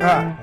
Ah.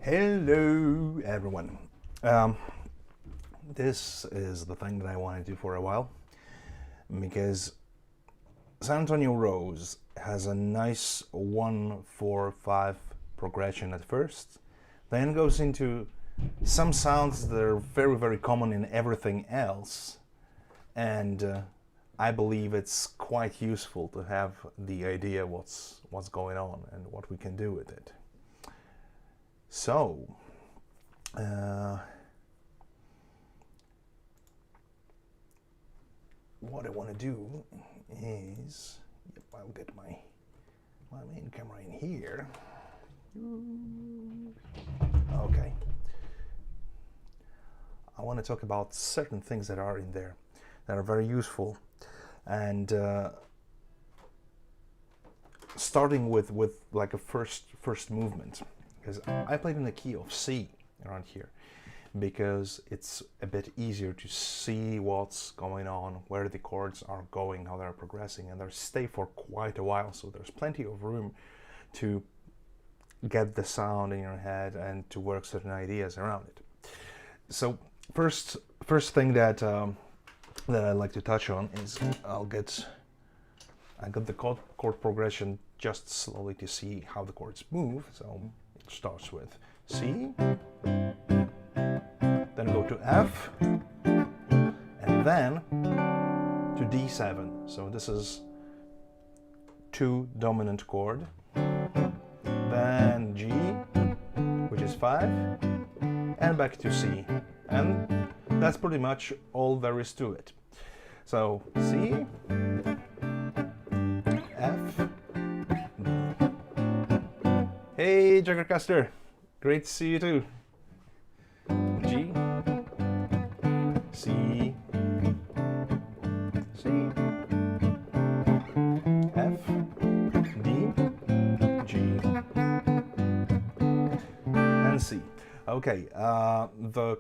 Hello, everyone. This is the thing that I want to do for a while because San Antonio Rose has a nice 1-4-5 progression at first, then goes into some sounds that are very, very common in everything else, and I believe it's quite useful to have the idea what's going on and what we can do with it. So, what I want to do is, I'll get my main camera in here. Okay. I want to talk about certain things that are in there that are very useful, and starting with like a first movement. Because I played in the key of C around here because it's a bit easier to see what's going on, where the chords are going, how they're progressing, and they stay for quite a while, so there's plenty of room to get the sound in your head and to work certain ideas around it. So first thing that I'd like to touch on is I got the chord progression just slowly to see how the chords move. So starts with C, then go to F, and then to D7. So this is 2 dominant chord, then G, which is 5, and back to C. And that's pretty much all there is to it. So C, F, hey, Jaggercaster, great to see you too. G, C, C, F, D, G, and C. Okay, the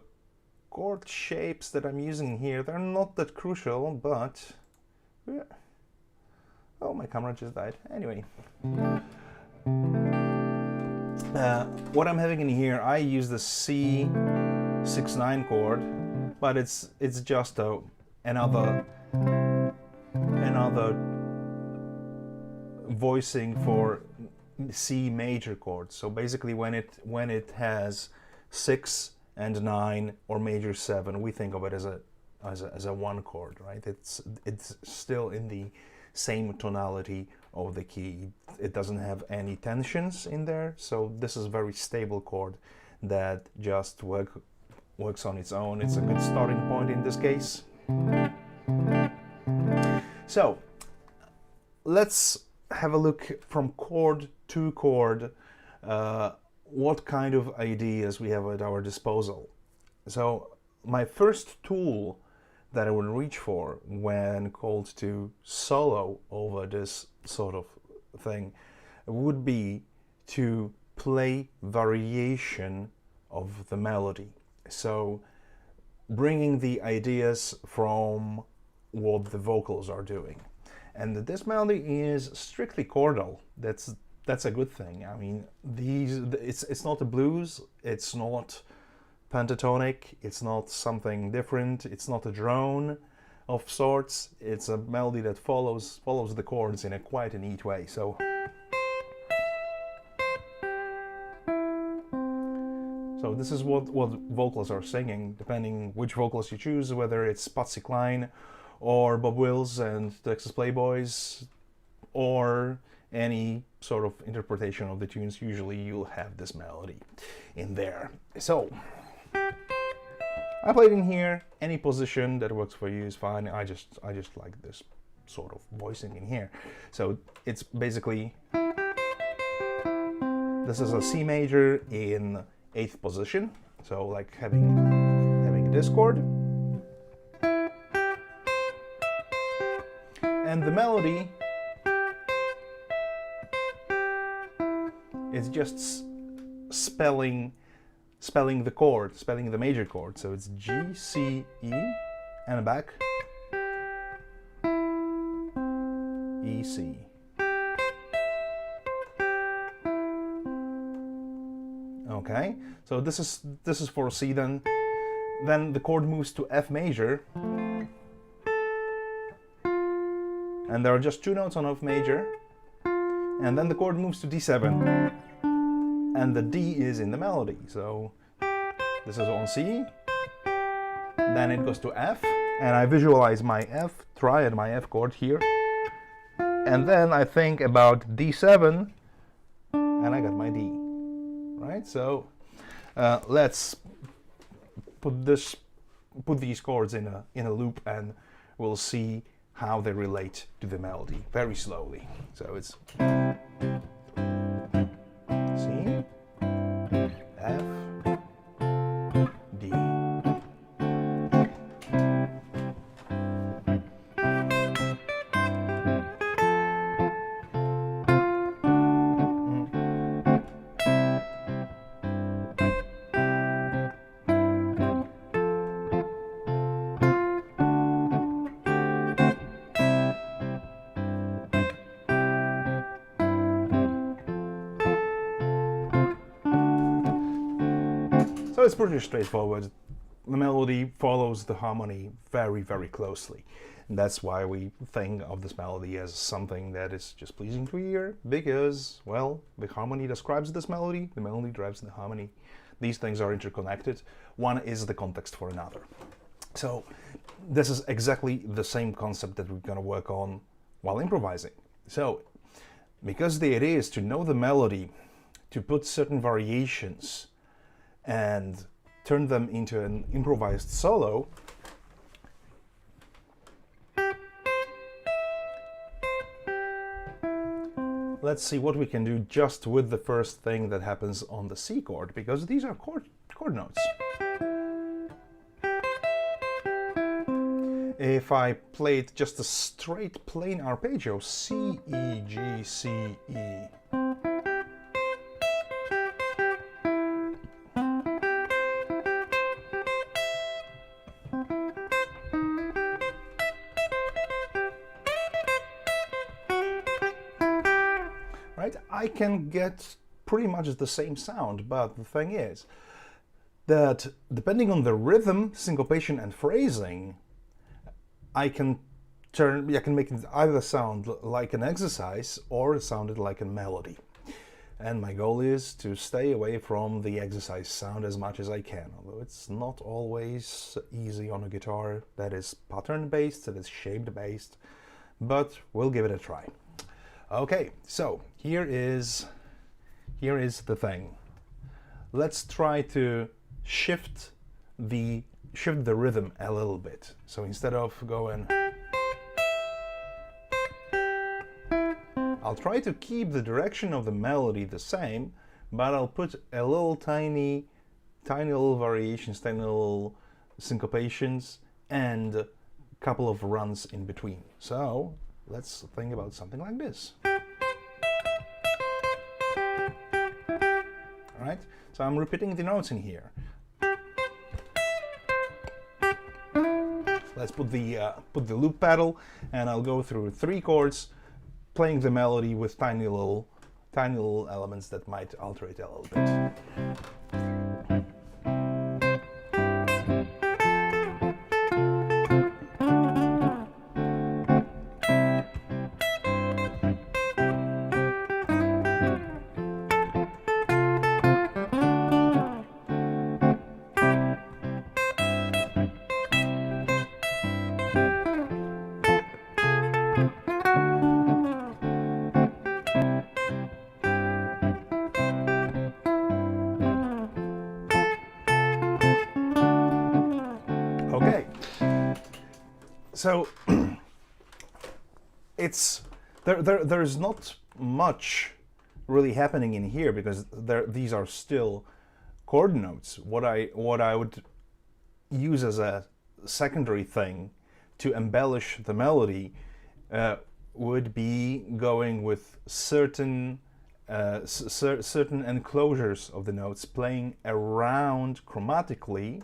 chord shapes that I'm using here, they're not that crucial, but... Oh, my camera just died. Anyway. What I'm having in here, I use the C6-9 chord, but it's just another voicing for C major chords. So basically, when it has 6 and 9 or major 7, we think of it as a 1 chord, right? It's still in the same tonality of the key. It doesn't have any tensions in there, so this is a very stable chord that just works on its own. It's a good starting point in this case. So let's have a look from chord to chord, what kind of ideas we have at our disposal. So my first tool that I would reach for when called to solo over this sort of thing would be to play variation of the melody. So bringing the ideas from what the vocals are doing. And this melody is strictly chordal. That's a good thing. I mean, it's not a blues, it's not pentatonic, it's not something different, it's not a drone, of sorts. It's a melody that follows the chords in a quite a neat way. So this is what vocals are singing, depending which vocals you choose, whether it's Patsy Cline or Bob Wills and Texas Playboys, or any sort of interpretation of the tunes. Usually you'll have this melody in there. So I played in here. Any position that works for you is fine. I just like this sort of voicing in here. So it's basically, this is a C major in 8th position. So like having this chord. And the melody is just spelling the chord, spelling the major chord. So it's G, C, E, and back, E, C. Okay, so this is for C. Then the chord moves to F major, and there are just 2 notes on F major, and then the chord moves to D7. And the D is in the melody. So this is on C, then it goes to F, and I visualize my F triad, my F chord here, and then I think about D7, and I got my D, right? So let's put these chords in a loop, and we'll see how they relate to the melody very slowly. So it's C, F, D. So it's pretty straightforward. The melody follows the harmony very, very closely. And that's why we think of this melody as something that is just pleasing to ear, because, well, the harmony describes this melody, the melody drives the harmony. These things are interconnected. One is the context for another. So this is exactly the same concept that we're going to work on while improvising. So because the idea is to know the melody, to put certain variations and turn them into an improvised solo, let's see what we can do just with the first thing that happens on the C chord, because these are chord notes. If I played just a straight plain arpeggio, C, E, G, C, E, right? I can get pretty much the same sound, but the thing is that depending on the rhythm, syncopation, and phrasing, I can make it either sound like an exercise or sound like a melody. And my goal is to stay away from the exercise sound as much as I can, although it's not always easy on a guitar that is pattern-based, that is shaped-based, but we'll give it a try. Okay, so here is the thing. Let's try to shift the rhythm a little bit. So instead of going, I'll try to keep the direction of the melody the same, but I'll put a little tiny little variations, tiny little syncopations, and a couple of runs in between. So let's think about something like this. All right, so I'm repeating the notes in here. Let's put the loop pedal, and I'll go through 3 chords, playing the melody with tiny little elements that might alter it a little bit. Okay, so there's not much really happening in here because these are still chord notes. What I would use as a secondary thing to embellish the melody would be going with certain certain enclosures of the notes, playing around chromatically,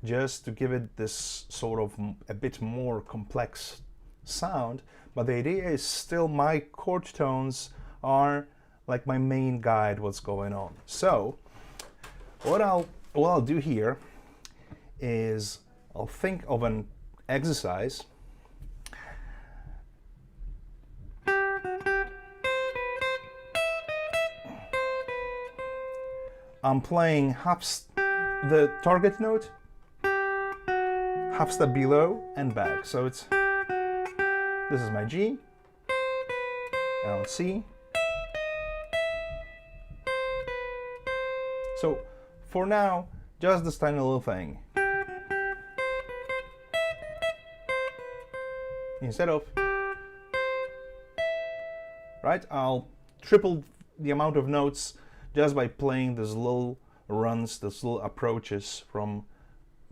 just to give it this sort of a bit more complex sound. But the idea is still my chord tones are like my main guide what's going on. So what I'll do here is I'll think of an exercise. I'm playing the target note, half step below and back. So this is my G, and on C. So for now, just this tiny little thing. Instead of, right, I'll triple the amount of notes just by playing these little runs, these little approaches from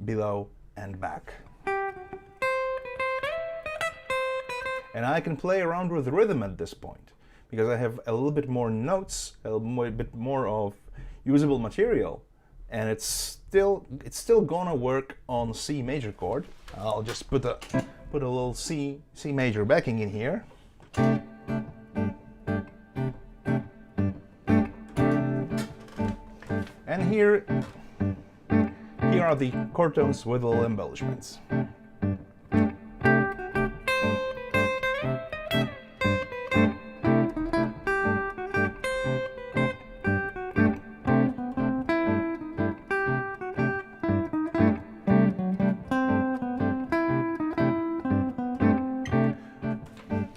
below and back. And I can play around with rhythm at this point because I have a little bit more notes, a bit more of usable material, and it's still gonna work on C major chord. I'll just put a little C major backing in here. And here are the chord tones with little embellishments.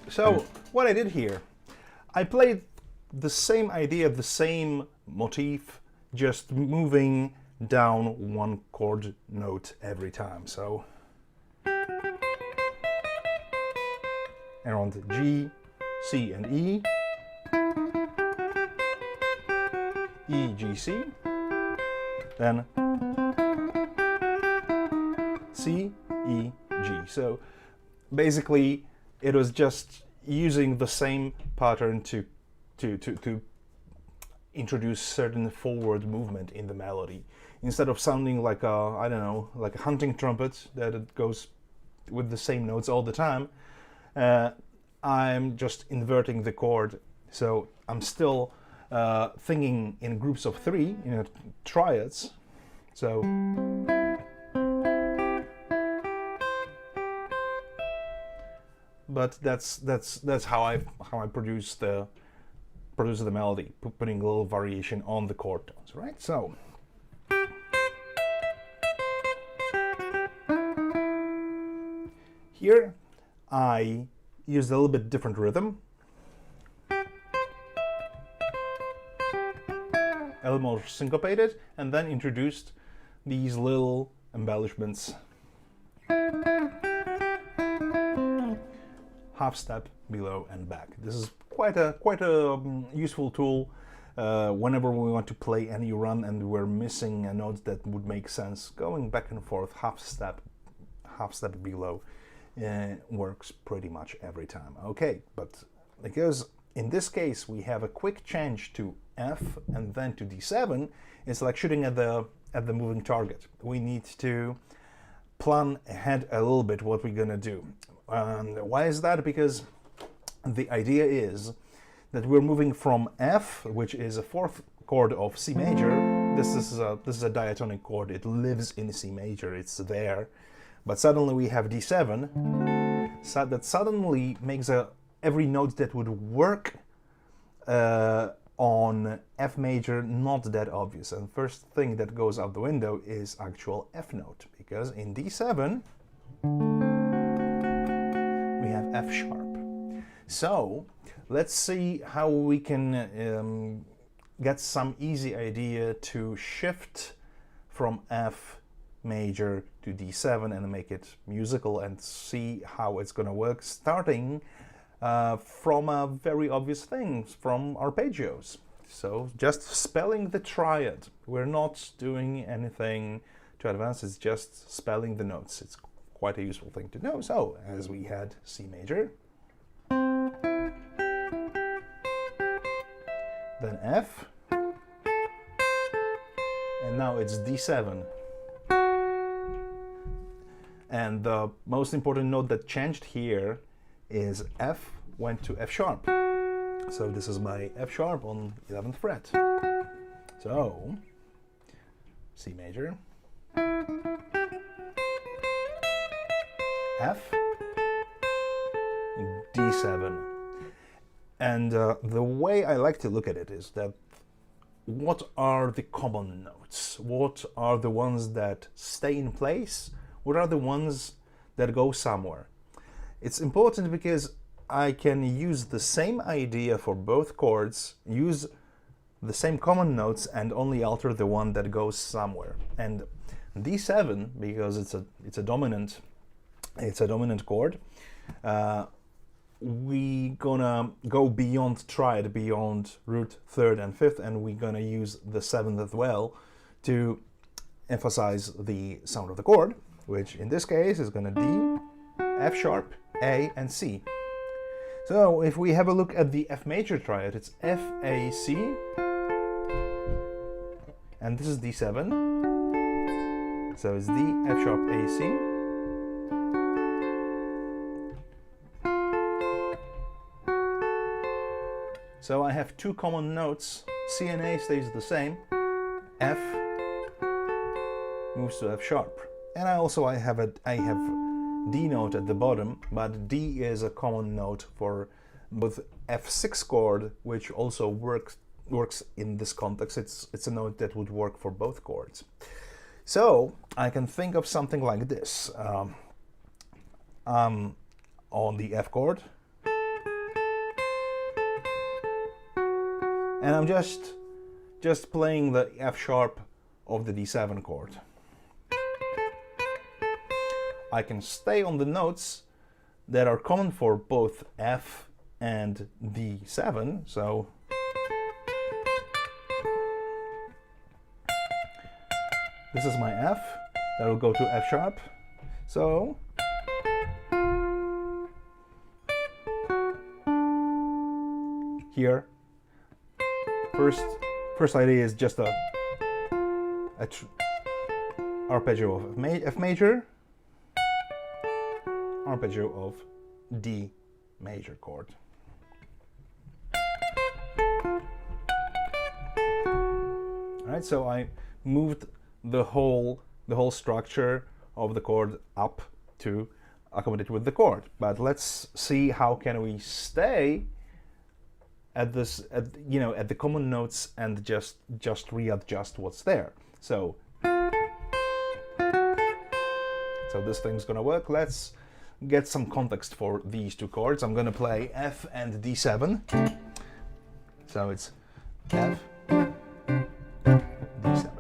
So what I did here, I played the same idea, the same motif, just moving down one chord note every time. So around G, C, and E, E, G, C, then C, E, G. So basically it was just using the same pattern to introduce certain forward movement in the melody. Instead of sounding like a, I don't know, like a hunting trumpet that it goes with the same notes all the time, I'm just inverting the chord. So I'm still thinking in groups of three, triads. So but that's how I produce the melody, putting a little variation on the chord tones, right? So here I used a little bit different rhythm, a little more syncopated, and then introduced these little embellishments. Half step below and back. This is quite a useful tool whenever we want to play any run and we're missing a note that would make sense. Going back and forth, half step below works pretty much every time. Okay, but because in this case we have a quick change to F and then to D7, it's like shooting at the moving target. We need to plan ahead a little bit what we're gonna do. Why is that? Because the idea is that we're moving from F, which is a fourth chord of C major. This is a diatonic chord. It lives in C major. It's there, but suddenly we have D7. So that suddenly makes every note that would work on F major not that obvious. And first thing that goes out the window is actual F note, because in D7 F sharp. So let's see how we can get some easy idea to shift from F major to D7 and make it musical, and see how it's going to work, starting from a very obvious thing, from arpeggios. So just spelling the triad. We're not doing anything too advanced, it's just spelling the notes. It's quite a useful thing to know. So as we had C major, then F, and now it's D7. And the most important note that changed here is F went to F sharp. So this is my F sharp on 11th fret. So C major, F, D7. And the way I like to look at it is that what are the common notes? What are the ones that stay in place? What are the ones that go somewhere? It's important because I can use the same idea for both chords, use the same common notes, and only alter the one that goes somewhere. And D7, because it's a dominant chord, we gonna go beyond triad, beyond root, third, and fifth, and we're gonna use the seventh as well to emphasize the sound of the chord, which in this case is gonna D, F sharp, A, and C. So if we have a look at the F major triad, it's F, A, C, and this is D7. So it's D, F sharp, A, C. So I have two common notes. C and A stays the same. F moves to F sharp. And I have D note at the bottom, but D is a common note for both F6 chord, which also works in this context. It's a note that would work for both chords. So I can think of something like this. On the F chord, and I'm just playing the F sharp of the D7 chord. I can stay on the notes that are common for both F and D7. So this is my F, that will go to F sharp. So here, first idea is just a arpeggio of F major, arpeggio of D major chord. All right, so I moved the whole structure of the chord up to accommodate with the chord. But let's see how can we stay at the common notes and just readjust what's there. So this thing's gonna work. Let's get some context for these two chords. I'm gonna play F and D7. So it's F, D7,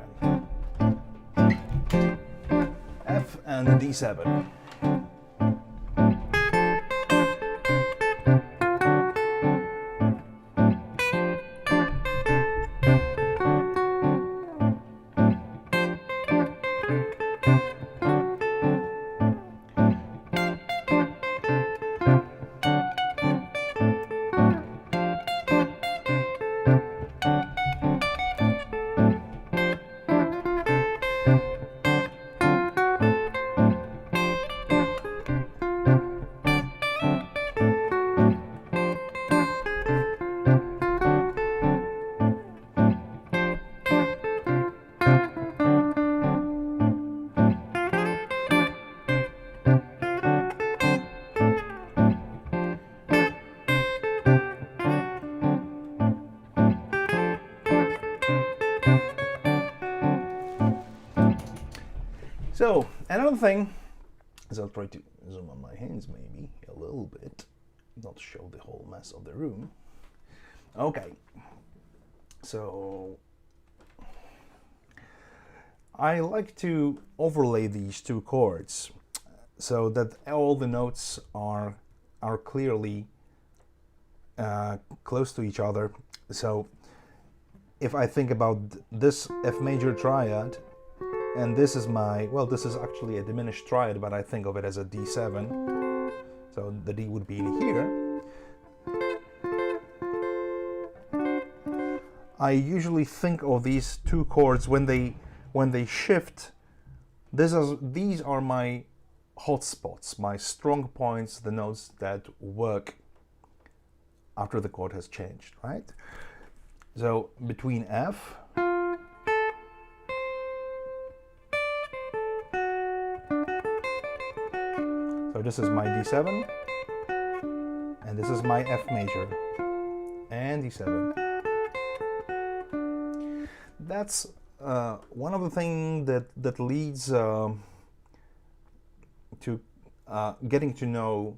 F and D7. So another thing is, I'll try to zoom on my my hands maybe a little bit, not show the whole mess of the room. Okay, so I like to overlay these two chords so that all the notes are clearly close to each other. So if I think about this F major triad, and this is my, well, this is actually a diminished triad, but I think of it as a D7. So the D would be in here. I usually think of these two chords when they shift. These are my hotspots, my strong points, the notes that work after the chord has changed, right? So between F so this is my D7, and this is my F major, and D7. That's one of the things that leads to getting to know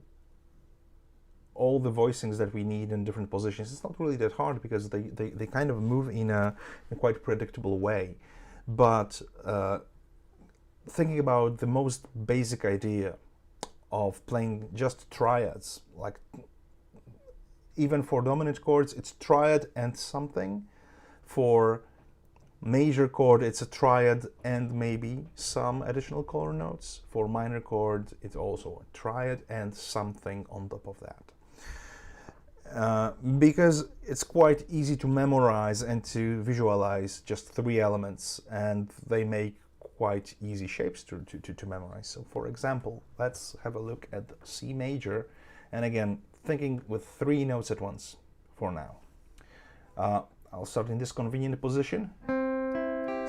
all the voicings that we need in different positions. It's not really that hard because they kind of move in a quite predictable way. But thinking about the most basic idea of playing just triads, like even for dominant chords, it's triad and something. For major chord, it's a triad and maybe some additional color notes. For minor chord, it's also a triad and something on top of that. Because it's quite easy to memorize and to visualize just three elements, and they make quite easy shapes to memorize. So for example, let's have a look at C major, and again, thinking with three notes at once for now. I'll start in this convenient position.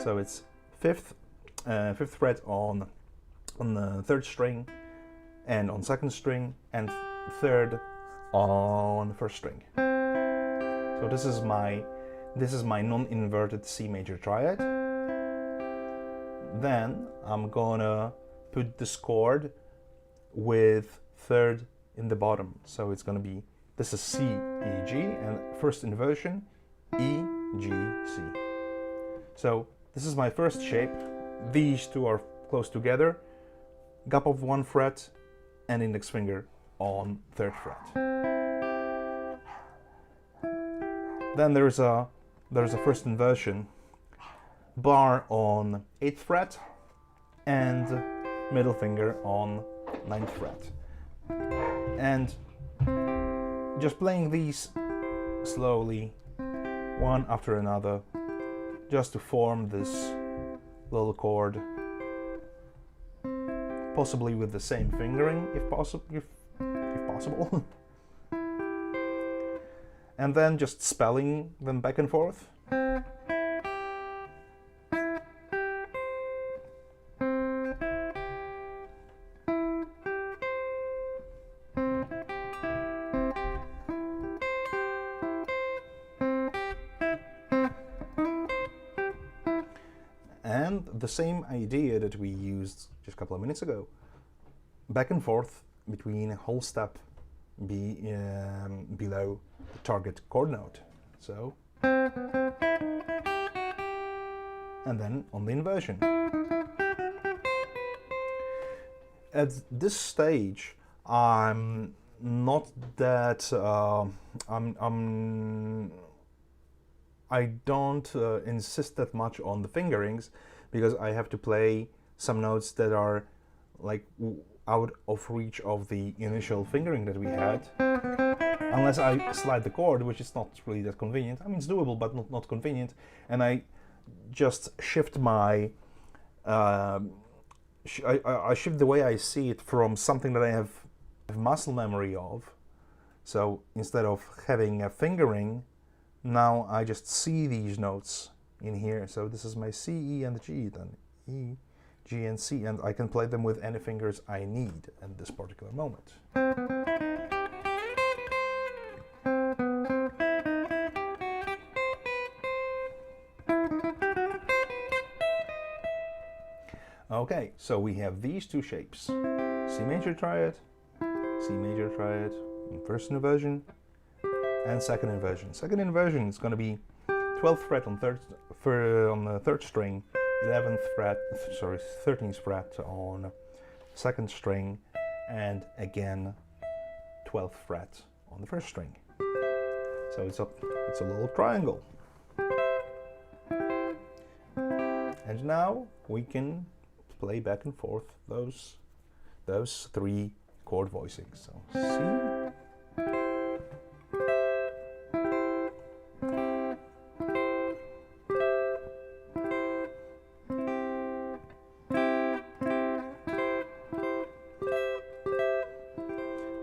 So it's fifth fret on the third string, and on second string, and third on first string. So this is my non-inverted C major triad. Then I'm gonna put this chord with third in the bottom. So it's gonna be, this is C, E, G, and first inversion, E, G, C. So this is my first shape. These two are close together, gap of one fret, and index finger on third fret. Then there's a first inversion, bar on 8th fret and middle finger on 9th fret. And just playing these slowly, one after another, just to form this little chord, possibly with the same fingering if possible. And then just spelling them back and forth. And the same idea that we used just a couple of minutes ago, back and forth between a whole step below the target chord note. So, and then on the inversion. At this stage, I'm not that I don't insist that much on the fingerings, because I have to play some notes that are like out of reach of the initial fingering that we had, unless I slide the chord, which is not really that convenient. I mean, it's doable, but not convenient. And I just shift my, I shift the way I see it from something that I have muscle memory of. So instead of having a fingering, now I just see these notes in here. So this is my C, E, and G, then E, G, and C, and I can play them with any fingers I need at this particular moment. Okay, so we have these two shapes, C major triad C major triad, first inversion, and second inversion. Second inversion is going to be 12th fret on the third string, 11th fret, sorry, 13th fret on second string, and again 12th fret on the first string. So it's a little triangle. And now we can play back and forth those three chord voicings. So C,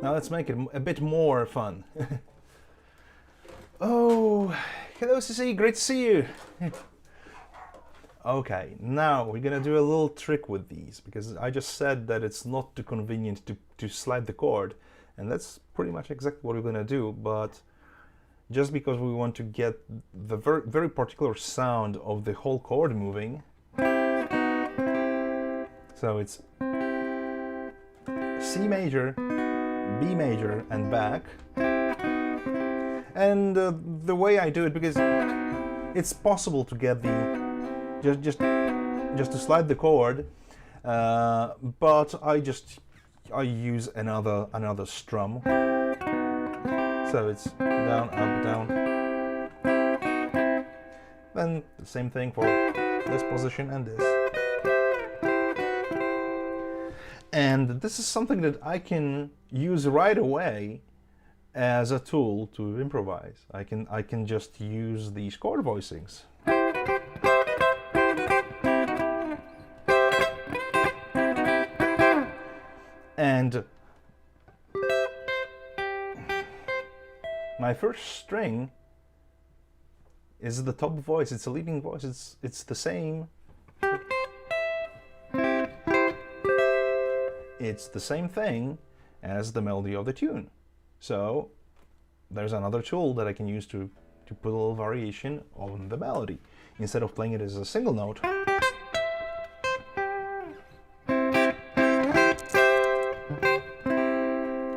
now let's make it a bit more fun. Oh, hello CC, great to see you. Okay, now we're gonna do a little trick with these, because I just said that it's not too convenient to slide the chord, and that's pretty much exactly what we're gonna do, but just because we want to get the very particular sound of the whole chord moving, so it's C major, B major, and back. And the way I do it, because it's possible to get the just to slide the chord, but I use another strum. So it's down, up, down. Then the same thing for this position and this. And this is something that I can use right away as a tool to improvise. I can just use these chord voicings. And my first string is the top voice, it's a leading voice, it's the same. It's the same thing as the melody of the tune. So there's another tool that I can use to put a little variation on the melody. Instead of playing it as a single note,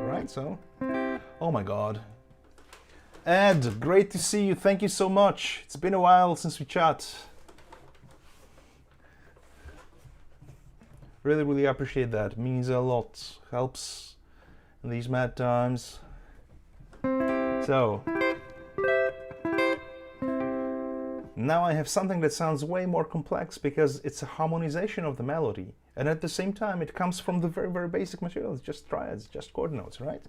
right, so, oh my god. Ed, great to see you, thank you so much. It's been a while since we chat. Really appreciate that, it means a lot, helps in these mad times. So, now I have something that sounds way more complex because it's a harmonization of the melody, and at the same time it comes from the very basic material. It's just triads, just chord notes, right?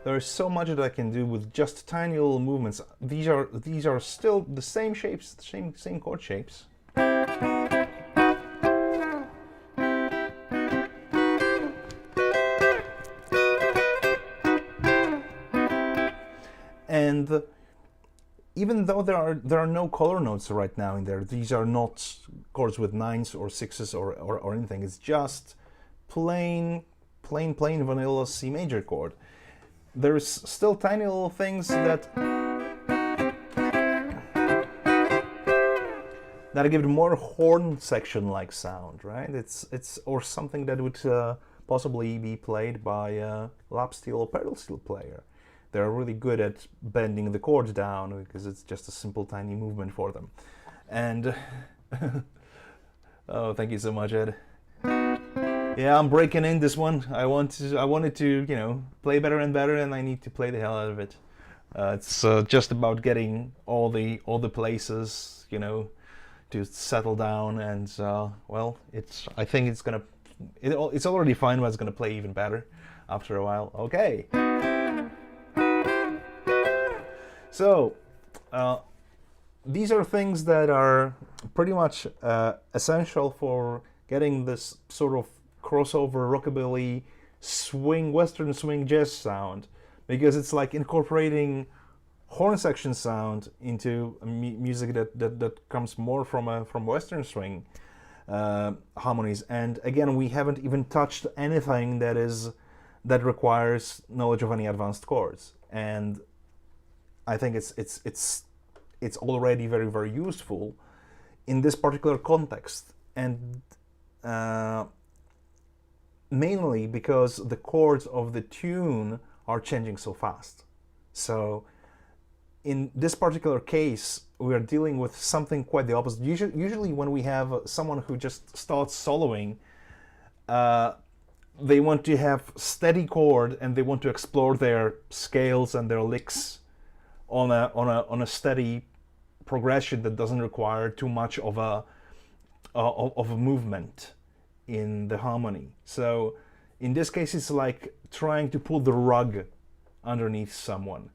There's so much that I can do with just tiny little movements. These are still the same shapes, the same chord shapes. And even though there are no color notes right now in there, these are not chords with 9s or 6s or anything. It's just plain vanilla C major chord. There's still tiny little things that give it more horn section-like sound, right? It's or something that would possibly be played by a lap steel or pedal steel player. They're really good at bending the chords down because it's just a simple tiny movement for them. And oh, thank you so much, Ed. Yeah, I'm breaking in this one. I wanted to, you know, play better and better, and I need to play the hell out of it. It's just about getting all the places, you know, to settle down, and well, I think it's gonna, it's already fine, but it's gonna play even better after a while. Okay. So these are things that are pretty much essential for getting this sort of crossover rockabilly swing, western swing jazz sound, because it's like incorporating horn section sound into music that comes more from western swing harmonies. And again, we haven't even touched anything that requires knowledge of any advanced chords. And I think it's it's already very, very useful in this particular context, and mainly because the chords of the tune are changing so fast. So in this particular case, we are dealing with something quite the opposite. Usually when we have someone who just starts soloing, they want to have steady chord and they want to explore their scales and their licks on a steady progression that doesn't require too much of a movement in the harmony. So in this case, it's like trying to pull the rug underneath someone.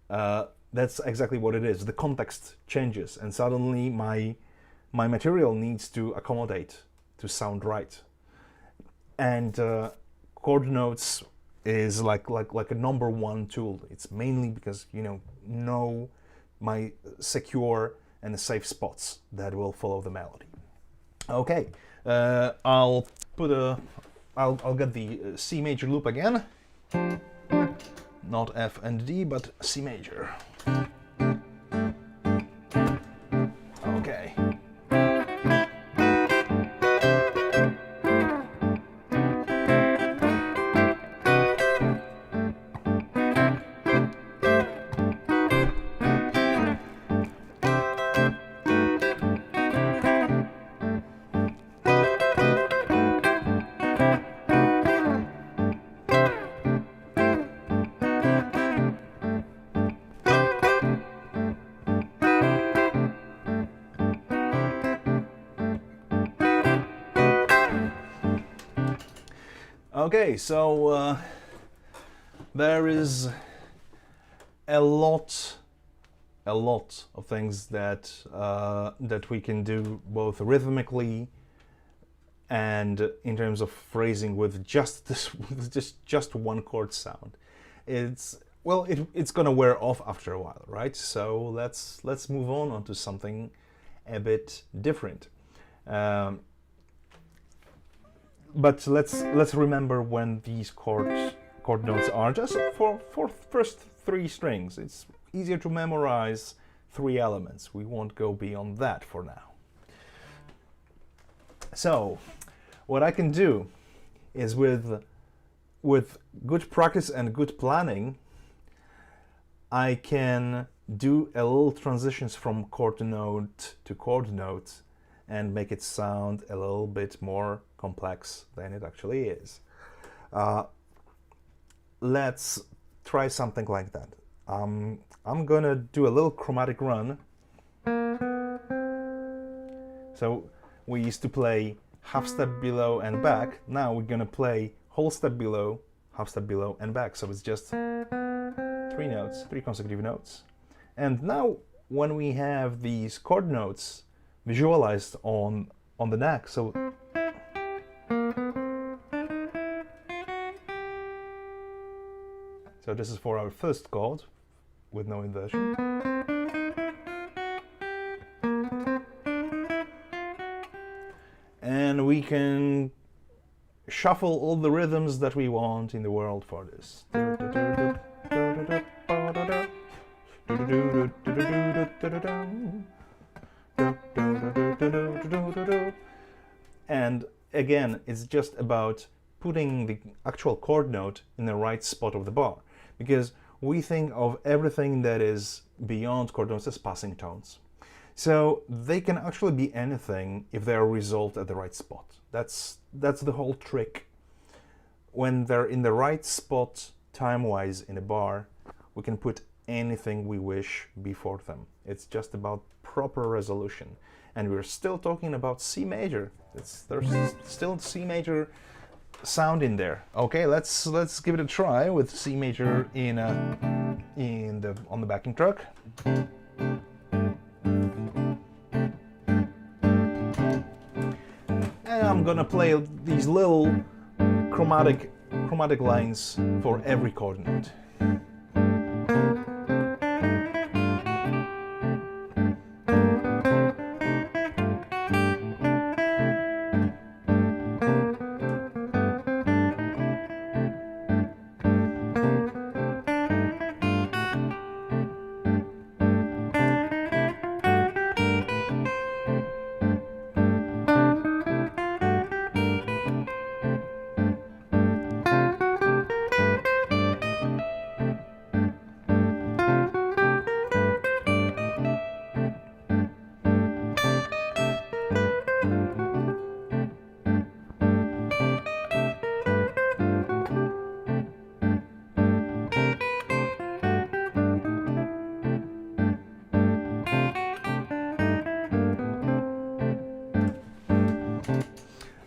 That's exactly what it is. The context changes, and suddenly my material needs to accommodate to sound right. And chord notes is like a number one tool. It's mainly because know my secure and safe spots that will follow the melody. Okay, I'll get the C major loop again. Not F and D, but C major. Okay. Okay, so there is a lot of things that that we can do both rhythmically and in terms of phrasing with just just one chord sound. It's gonna wear off after a while, right? So let's move on to something a bit different. But let's remember when these chord notes are just for first three strings. It's easier to memorize three elements. We won't go beyond that for now. So what I can do is with good practice and good planning, I can do a little transitions from chord note to chord note and make it sound a little bit more complex than it actually is. Let's try something like that. I'm gonna do a little chromatic run. So we used to play half step below and back. Now we're gonna play whole step below, half step below and back. So it's just three consecutive notes. And now when we have these chord notes visualized on the neck, so this is for our first chord with no inversion. And we can shuffle all the rhythms that we want in the world for this. And again, it's just about putting the actual chord note in the right spot of the bar, because we think of everything that is beyond chord notes as passing tones. So they can actually be anything if they are resolved at the right spot. That's the whole trick. When they're in the right spot time-wise in a bar, we can put anything we wish before them. It's just about proper resolution. And we're still talking about C major. There's still C major sound in there. Okay, let's give it a try with C major on the backing track. And I'm gonna play these little chromatic lines for every chord note.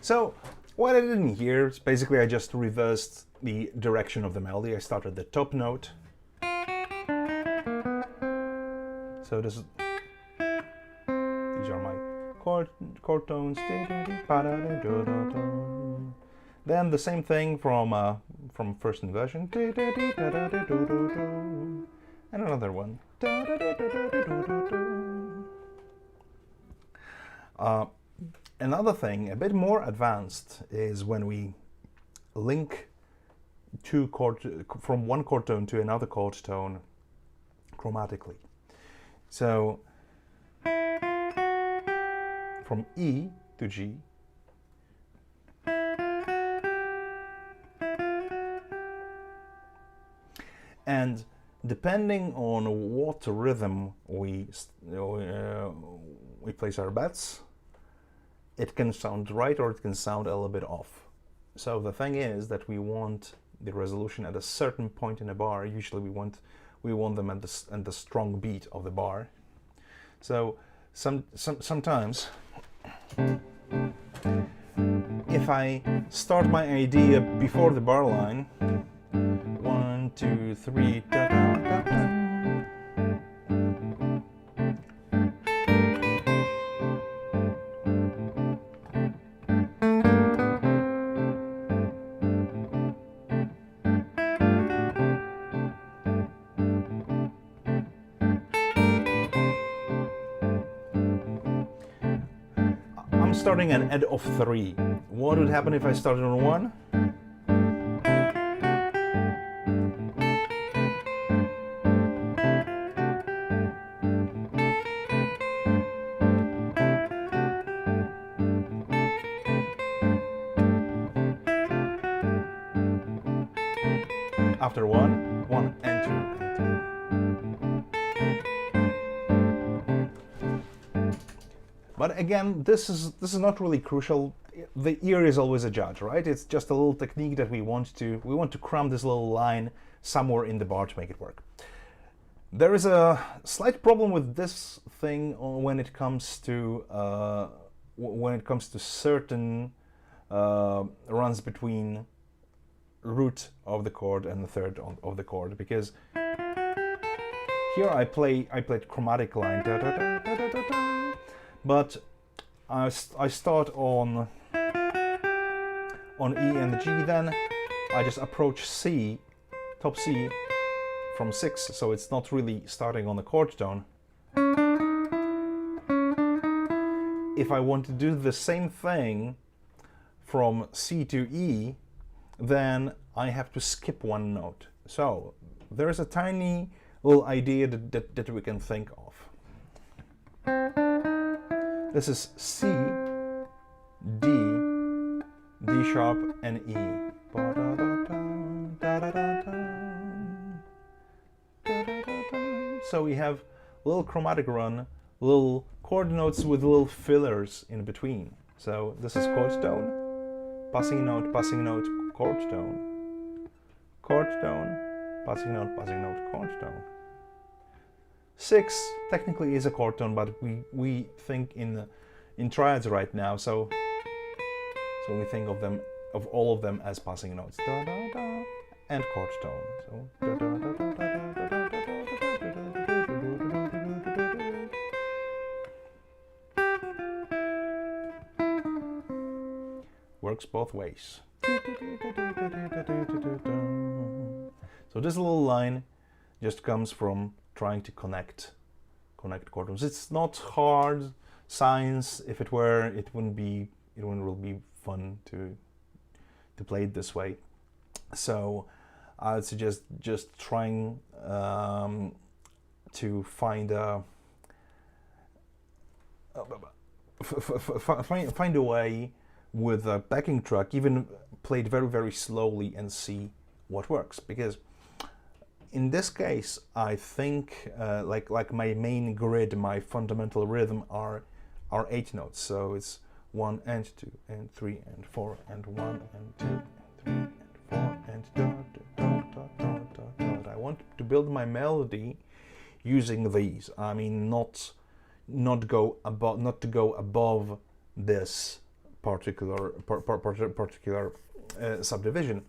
So what I did in here is basically I just reversed the direction of the melody. I started the top note. So these are my chord tones. Then the same thing from first inversion, and another one. Another thing, a bit more advanced, is when we link from one chord tone to another chord tone chromatically. So from E to G, and depending on what rhythm we place our bets, it can sound right or it can sound a little bit off. So the thing is that we want the resolution at a certain point in a bar. Usually we want them at the strong beat of the bar. So sometimes if I start my idea before the bar line, 1, 2, 3, da, da, da, da. I'm starting an ed of 3. What would happen if I started on 1? After 1, 1 and 2 and 2. But again, this is not really crucial. The ear is always a judge, right? It's just a little technique that we want to cram this little line somewhere in the bar to make it work. There is a slight problem with this thing when it comes to certain runs between root of the chord and the third of the chord, because here I played chromatic line, da, da, da, da, da, da, da, but I start on E and G, then I just approach C, top C from 6, so it's not really starting on the chord tone. If I want to do the same thing from C to E, then I have to skip one note. So there's a tiny little idea that we can think of. This is C, D, D sharp, and E. So we have a little chromatic run, little chord notes with little fillers in between. So this is chord tone, passing note, chord tone, passing note, chord tone. 6 technically is a chord tone, but we think in triads right now, so we think of all of them as passing notes, da, da, da, and chord tone. So da, da, da, da, da, da, da, da, works both ways. So this little line just comes from trying to connect chord tones. It's not hard science. If it were, it wouldn't really be fun to play it this way. So I would suggest just trying to find a way with a backing track, even played very, very slowly, and see what works. Because in this case, I think like my main grid, my fundamental rhythm are 8 notes. So it's 1 and 2 and 3 and 4 and 1 and 2 and 3 and 4 and da da da da da da. I want to build my melody using these. I mean, not to go above this particular subdivision.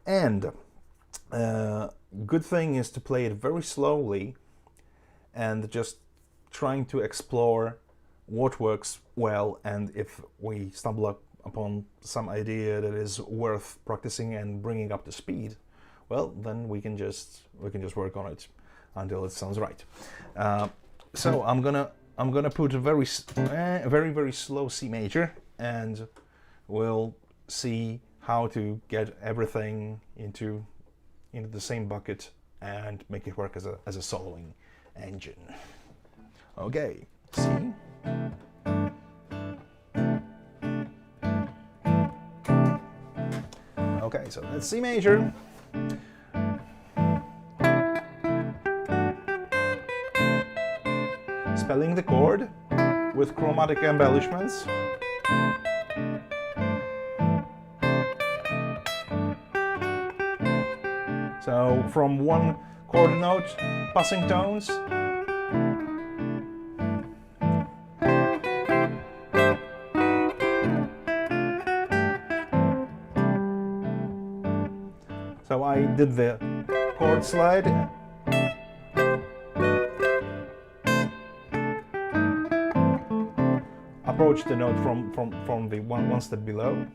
And good thing is to play it very slowly and just trying to explore what works well, and if we stumble upon some idea that is worth practicing and bringing up to speed, well, then we can just work on it until it sounds right. So I'm gonna put a very slow C major, and we'll see how to get everything into the same bucket and make it work as a soloing engine. Okay, C. Okay, so that's C major. Spelling the chord with chromatic embellishments. So from one chord note, passing tones. So I did the chord slide. Approach the note from the one step below.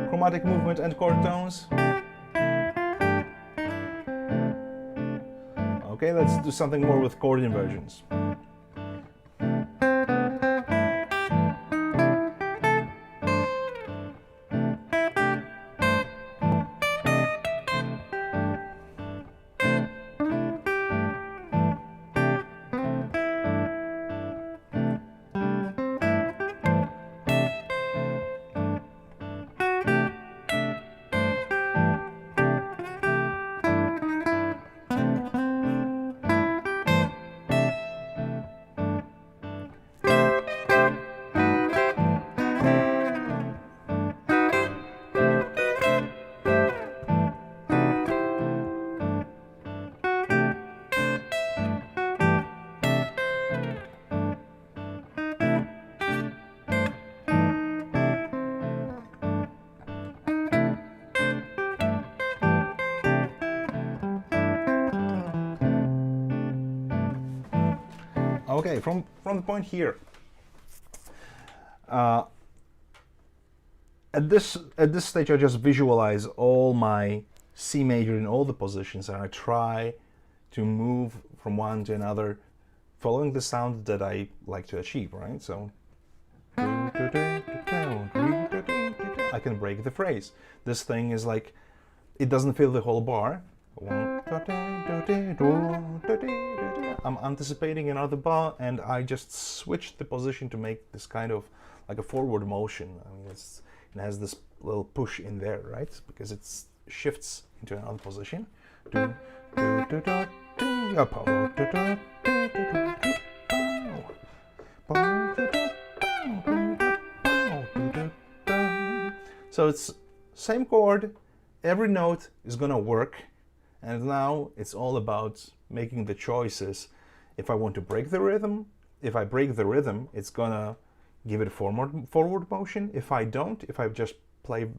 Chromatic movement and chord tones. Okay, let's do something more with chord inversions. Okay, from the point here, at this stage I just visualize all my C major in all the positions, and I try to move from one to another, following the sound that I like to achieve, right? So I can break the phrase. This thing is like, it doesn't fill the whole bar. I'm anticipating another bar, and I just switch the position to make this kind of like a forward motion. I mean, it has this little push in there, right? Because it shifts into another position. So it's same chord, every note is gonna work. And now it's all about making the choices. If I want to break the rhythm, if I break the rhythm, it's gonna give it a forward motion. If I don't, if I just play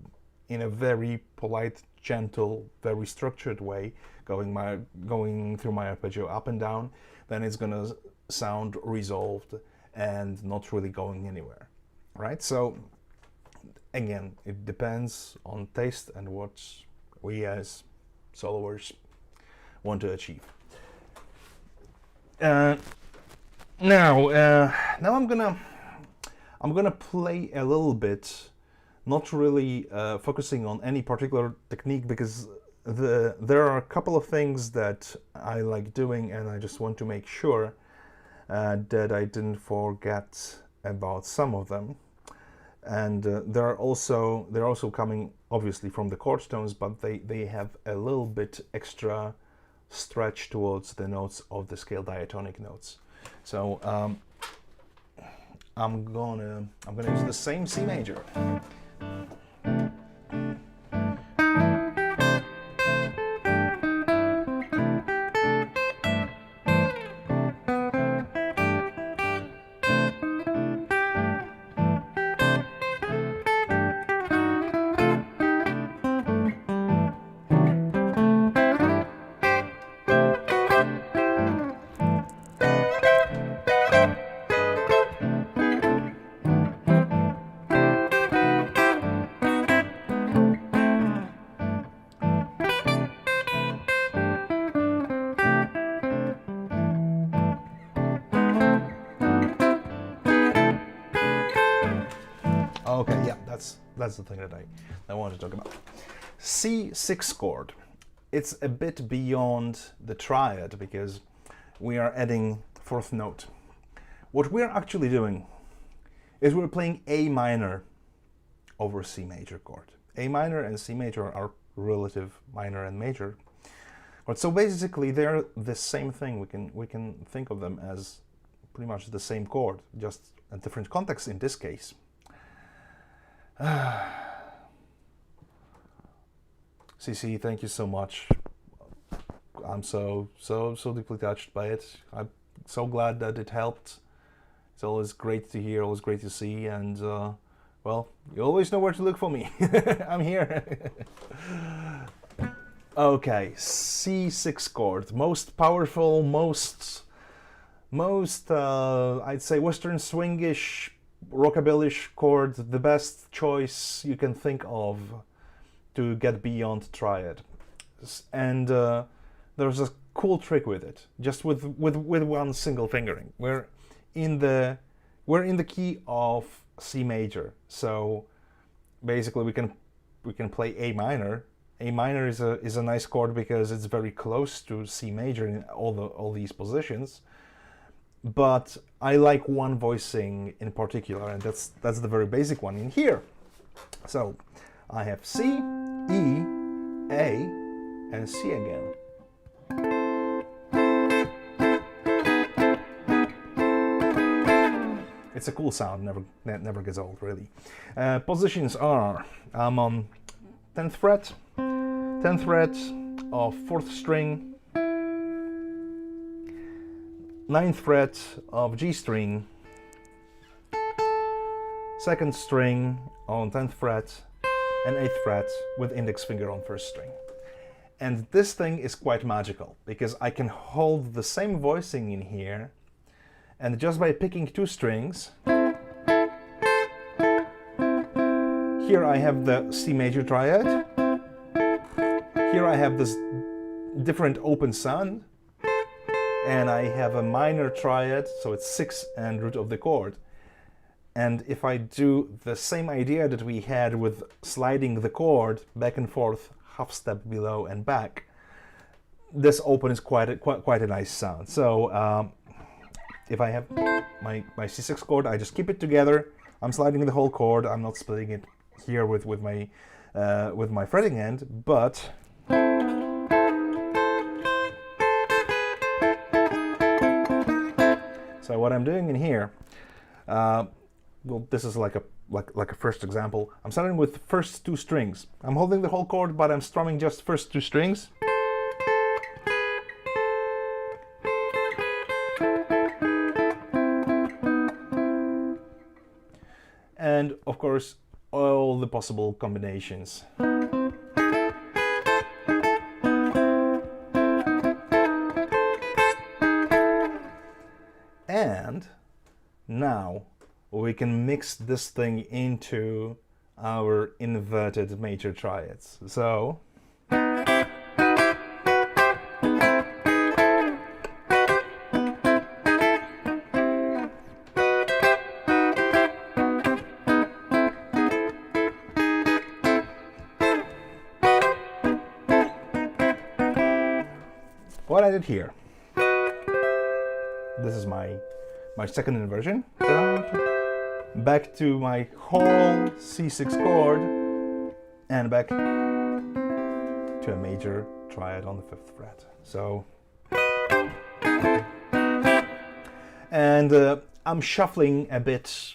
in a very polite, gentle, very structured way, going through my arpeggio up and down, then it's gonna sound resolved and not really going anywhere, right? So again, it depends on taste and what we as soloists want to achieve. Now I'm gonna play a little bit, not really focusing on any particular technique, because there are a couple of things that I like doing, and I just want to make sure that I didn't forget about some of them. And they're also coming obviously from the chord tones, but they have a little bit extra stretch towards the notes of the scale diatonic notes. So I'm gonna use the same C major. that's the thing that I want to talk about. C6 chord. It's a bit beyond the triad because we are adding fourth note. What we're actually doing is we're playing A minor over C major chord. A minor and C major are relative minor and major. But so basically they're the same thing. We can think of them as pretty much the same chord, just a different context in this case. CC, thank you so much. I'm so deeply touched by it. I'm so glad that it helped. It's always great to hear, always great to see, and well, you always know where to look for me. I'm here. Okay, C6 chord, most powerful, most I'd say Western swingish, rockabilly-ish chord, the best choice you can think of to get beyond triad. And there's a cool trick with it, just with one single fingering. We're in the key of C major, so basically we can play A minor. A minor is a nice chord because it's very close to C major in all these positions. But I like one voicing in particular, and that's the very basic one in here. So I have C, E, A, and C again. It's a cool sound, never gets old, really. Positions are, I'm on 10th fret of 4th string, 9th fret of G string, 2nd string on 10th fret, and 8th fret with index finger on 1st string. And this thing is quite magical, because I can hold the same voicing in here, and just by picking 2 strings, here I have the C major triad, here I have this different open sound, and I have a minor triad, so it's 6 and root of the chord. And if I do the same idea that we had with sliding the chord back and forth, half step below and back, this open is quite a nice sound. So if I have my C6 chord, I just keep it together. I'm sliding the whole chord. I'm not splitting it here with my fretting end, but so what I'm doing in here, well, this is like a first example. I'm starting with first 2 strings. I'm holding the whole chord, but I'm strumming just first 2 strings. And of course, all the possible combinations. And now we can mix this thing into our inverted major triads. So what I did here, this is my second inversion, back to my whole C6 chord, and back to a major triad on the 5th fret. So, and I'm shuffling a bit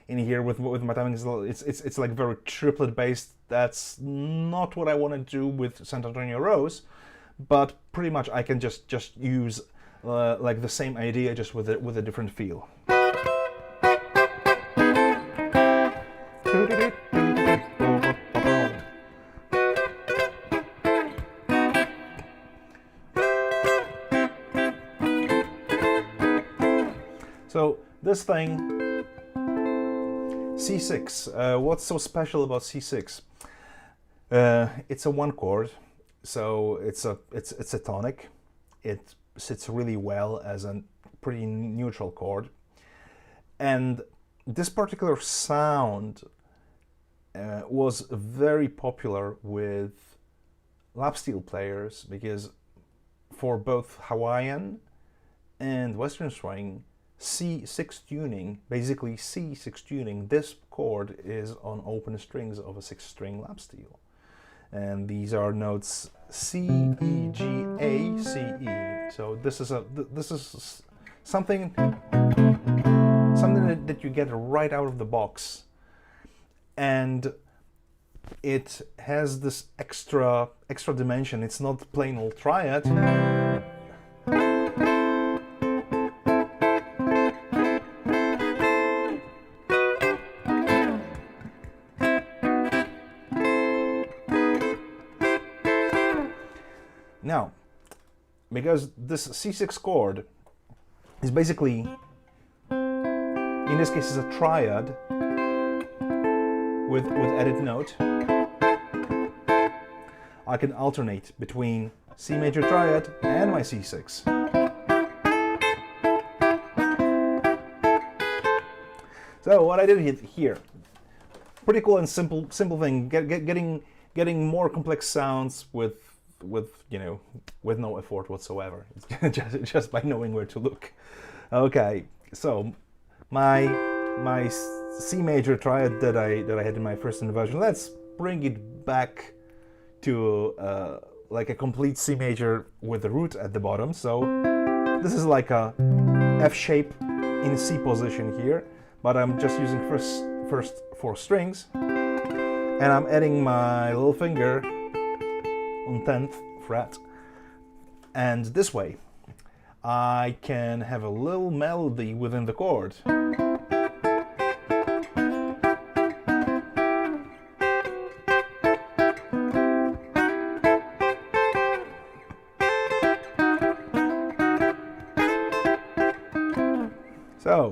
in here with my timing. It's like very triplet based. That's not what I want to do with Sant' Antonio Rose, but pretty much I can just use like the same idea, just with a different feel. So this thing, C6, what's so special about C6? It's a 1 chord, so it's a tonic. It sits really well as a pretty neutral chord, and this particular sound was very popular with lap steel players, because for both Hawaiian and Western string, C6 tuning, basically C6 tuning, this chord is on open strings of a 6-string lap steel. And these are notes C, E, G, A, C, E. So this is something that you get right out of the box, and it has this extra dimension. It's not plain old triad. Now, because this C6 chord is basically, in this case, is a triad with added note, I can alternate between C major triad and my C6. So what I did here, pretty cool and simple thing, getting more complex sounds with no effort whatsoever. It's just by knowing where to look. Okay, so my C major triad that I had in my first inversion, let's bring it back to like a complete C major with the root at the bottom. So this is like a F shape in C position here, but I'm just using first 4 strings, and I'm adding my little finger on 10th fret, and this way I can have a little melody within the chord. So,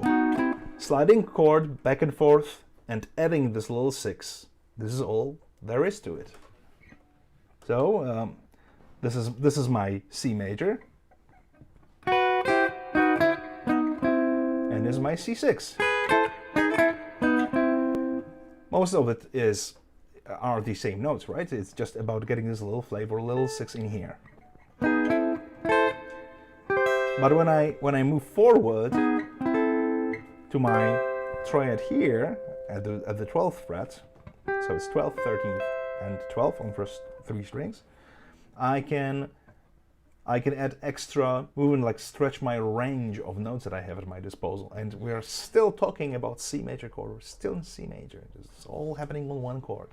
sliding chord back and forth and adding this little 6. This is all there is to it. So this is my C major, and this is my C6. Most of it are the same notes, right? It's just about getting this little flavor, little 6 in here. But when I move forward to my triad here at the 12th fret, so it's 12th, 13th, and 12th on first 3 strings, I can add extra movement, like stretch my range of notes that I have at my disposal. And we are still talking about C major chord. We're still in C major. It's all happening on one chord.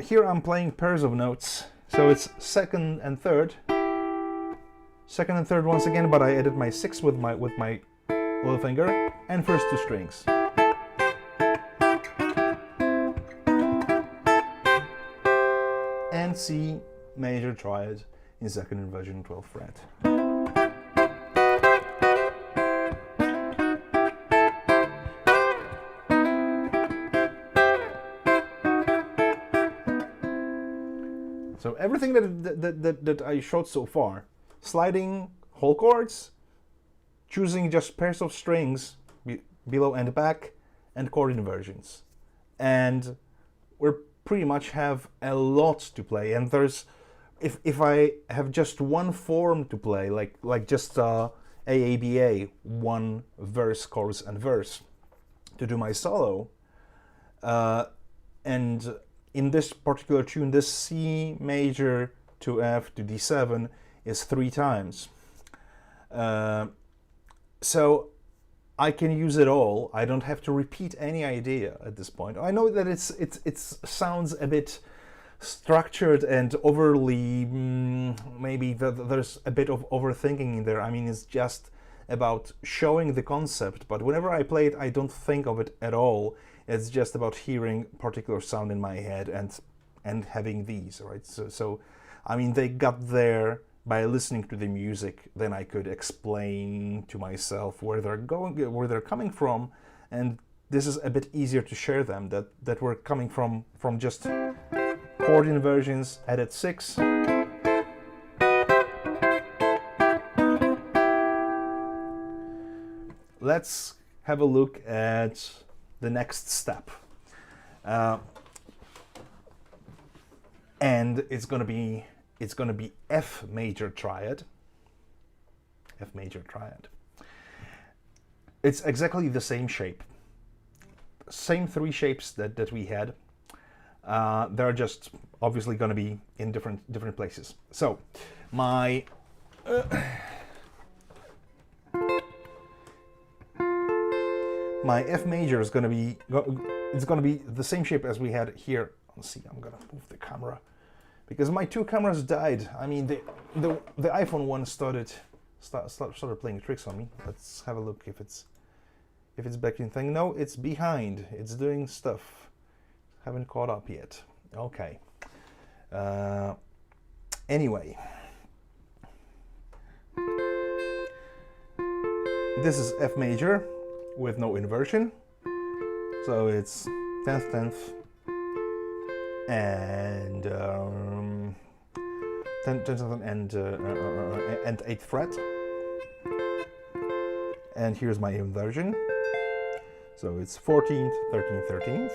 Here I'm playing pairs of notes, so it's second and third once again, but I added my 6 with my little finger, and first 2 strings. And C major triad in second inversion, 12th fret. So everything that I showed so far, sliding whole chords, choosing just pairs of strings below and back, and chord inversions. And we pretty much have a lot to play. And there's, if I have just one form to play, like just AABA, one verse, chorus, and verse, to do my solo, and in this particular tune, this C major to F to D7 is 3 times. So I can use it all. I don't have to repeat any idea at this point. I know that it sounds a bit structured and overly, maybe there's a bit of overthinking in there. I mean, it's just about showing the concept, but whenever I play it, I don't think of it at all. It's just about hearing particular sound in my head and having these, right? So I mean, they got there by listening to the music. Then I could explain to myself where they're going, where they're coming from, and this is a bit easier to share them, that we're coming from just chord inversions added 6, let's have a look at the next step. And it's gonna be F major triad. F major triad. It's exactly the same shape. Same three shapes that we had. They're just obviously gonna be in different places. So my my F major is gonna be the same shape as we had here. Let's see, I'm gonna move the camera because my two cameras died. I mean, the iPhone one started playing tricks on me. Let's have a look if it's back in thing. No, it's behind. It's doing stuff. Haven't caught up yet. Okay. Anyway, this is F major with no inversion, so it's 10th, 10th, and 10th and 8th fret. And here's my inversion. So it's 14th, 13th, 13th.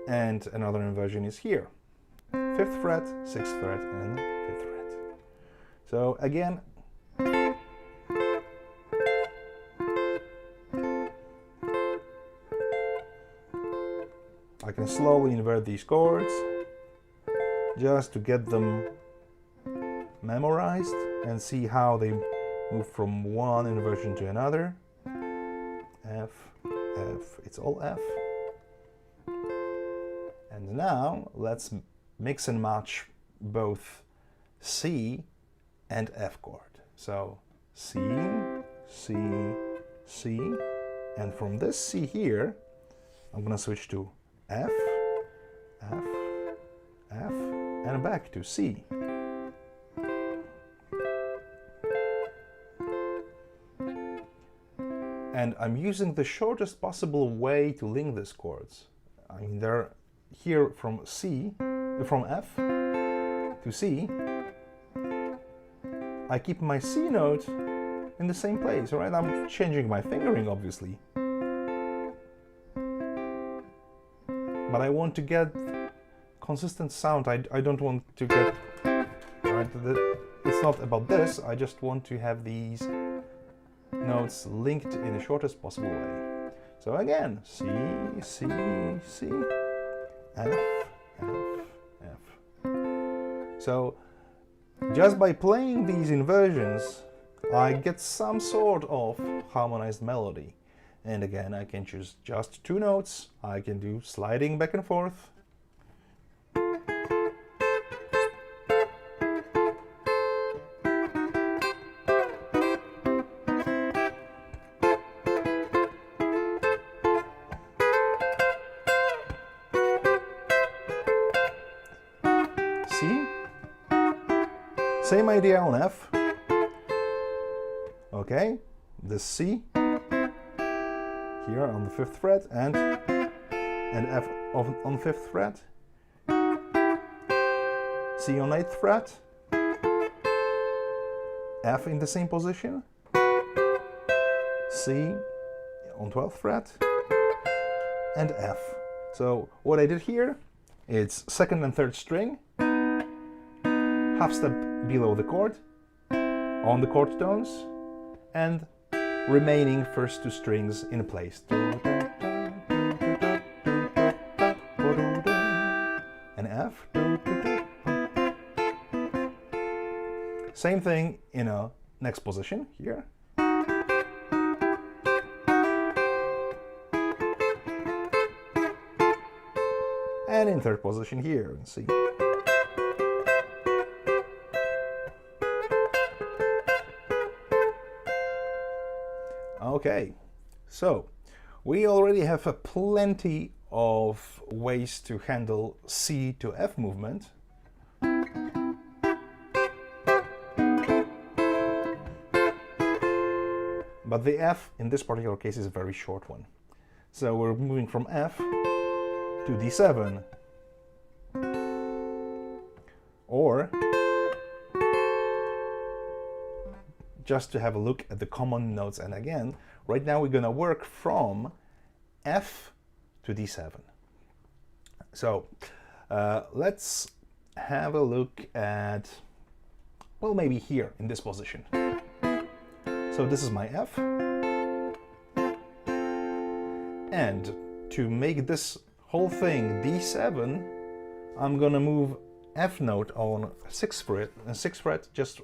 And another inversion is here. 5th fret, 6th fret, and 5th fret. So again, I can slowly invert these chords just to get them memorized and see how they move from one inversion to another. F, F, it's all F. And now let's mix and match both C and F chord. So C, C, C, and from this C here, I'm gonna switch to F, F, F, and back to C. And I'm using the shortest possible way to link these chords. I mean, they're here from F to C. I keep my C note in the same place, right? I'm changing my fingering, obviously. But I want to get consistent sound. I don't want to get, right? It's not about this. I just want to have these notes linked in the shortest possible way. So again, C, C, C, F, F, F. So just by playing these inversions, I get some sort of harmonized melody. And again, I can choose just two notes. I can do sliding back and forth. C. Same idea on F. Okay, the C here on the 5th fret and F on 5th fret, C on 8th fret, F in the same position, C on 12th fret, and F. So what I did here, it's 2nd and 3rd string, half step below the chord, on the chord tones, and remaining first two strings in place. And F. Same thing in a next position here. And in third position here in C. Okay, so we already have plenty of ways to handle C to F movement. But the F in this particular case is a very short one. So we're moving from F to D7. Or just to have a look at the common notes. And again, right now we're going to work from F to D7. So let's have a look at, well, maybe here in this position. So this is my F. And to make this whole thing D7, I'm gonna move F note on 6th fret, just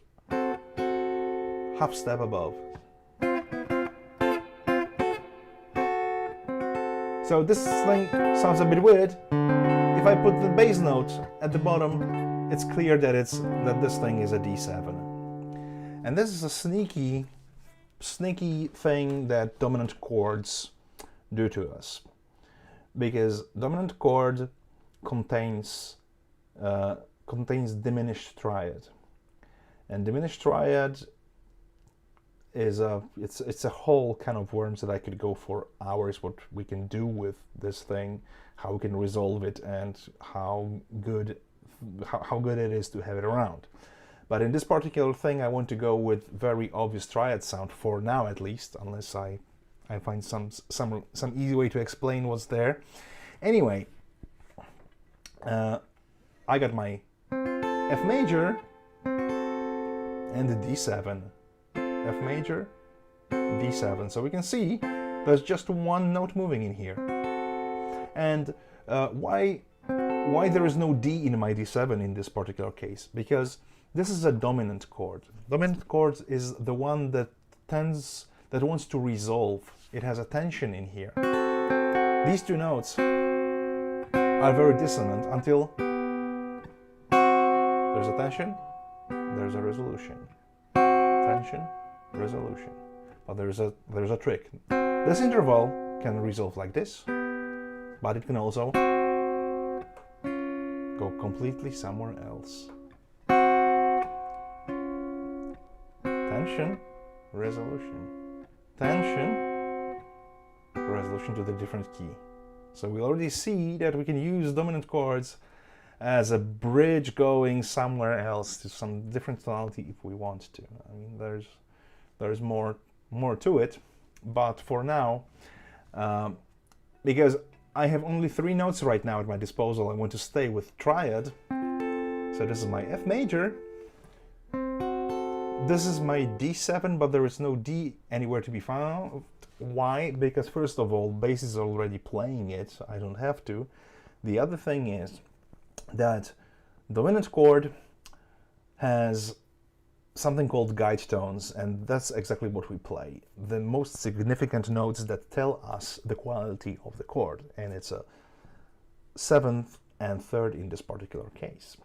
half step above. So this thing sounds a bit weird. If I put the bass note at the bottom, it's clear that this thing is a D7. And this is a sneaky thing that dominant chords do to us, because dominant chord contains diminished triad, and diminished triad is it's a whole kind of worms that I could go for hours. What we can do with this thing, how we can resolve it, and how good it is to have it around. But in this particular thing, I want to go with very obvious triad sound for now, at least, unless I find some easy way to explain what's there. Anyway, I got my F major and the D7, F major, D7. So we can see there's just one note moving in here. And why there is no D in my D7 in this particular case? Because this is a dominant chord. Dominant chord is the one that wants to resolve. It has a tension in here. These two notes are very dissonant until there's a tension, there's a resolution. Tension, resolution. But there's a trick. This interval can resolve like this, but it can also go completely somewhere else. Tension, resolution. Tension, resolution to the different key. So we already see that we can use dominant chords as a bridge going somewhere else to some different tonality if we want to. I mean, there's more to it, but for now, because I have only 3 notes right now at my disposal, I want to stay with triad. So this is my F major. This is my D7, but there is no D anywhere to be found. Why? Because first of all, bass is already playing it, so I don't have to. The other thing is that dominant chord has something called guide tones, and that's exactly what we play. The most significant notes that tell us the quality of the chord, and it's a 7th and 3rd in this particular case.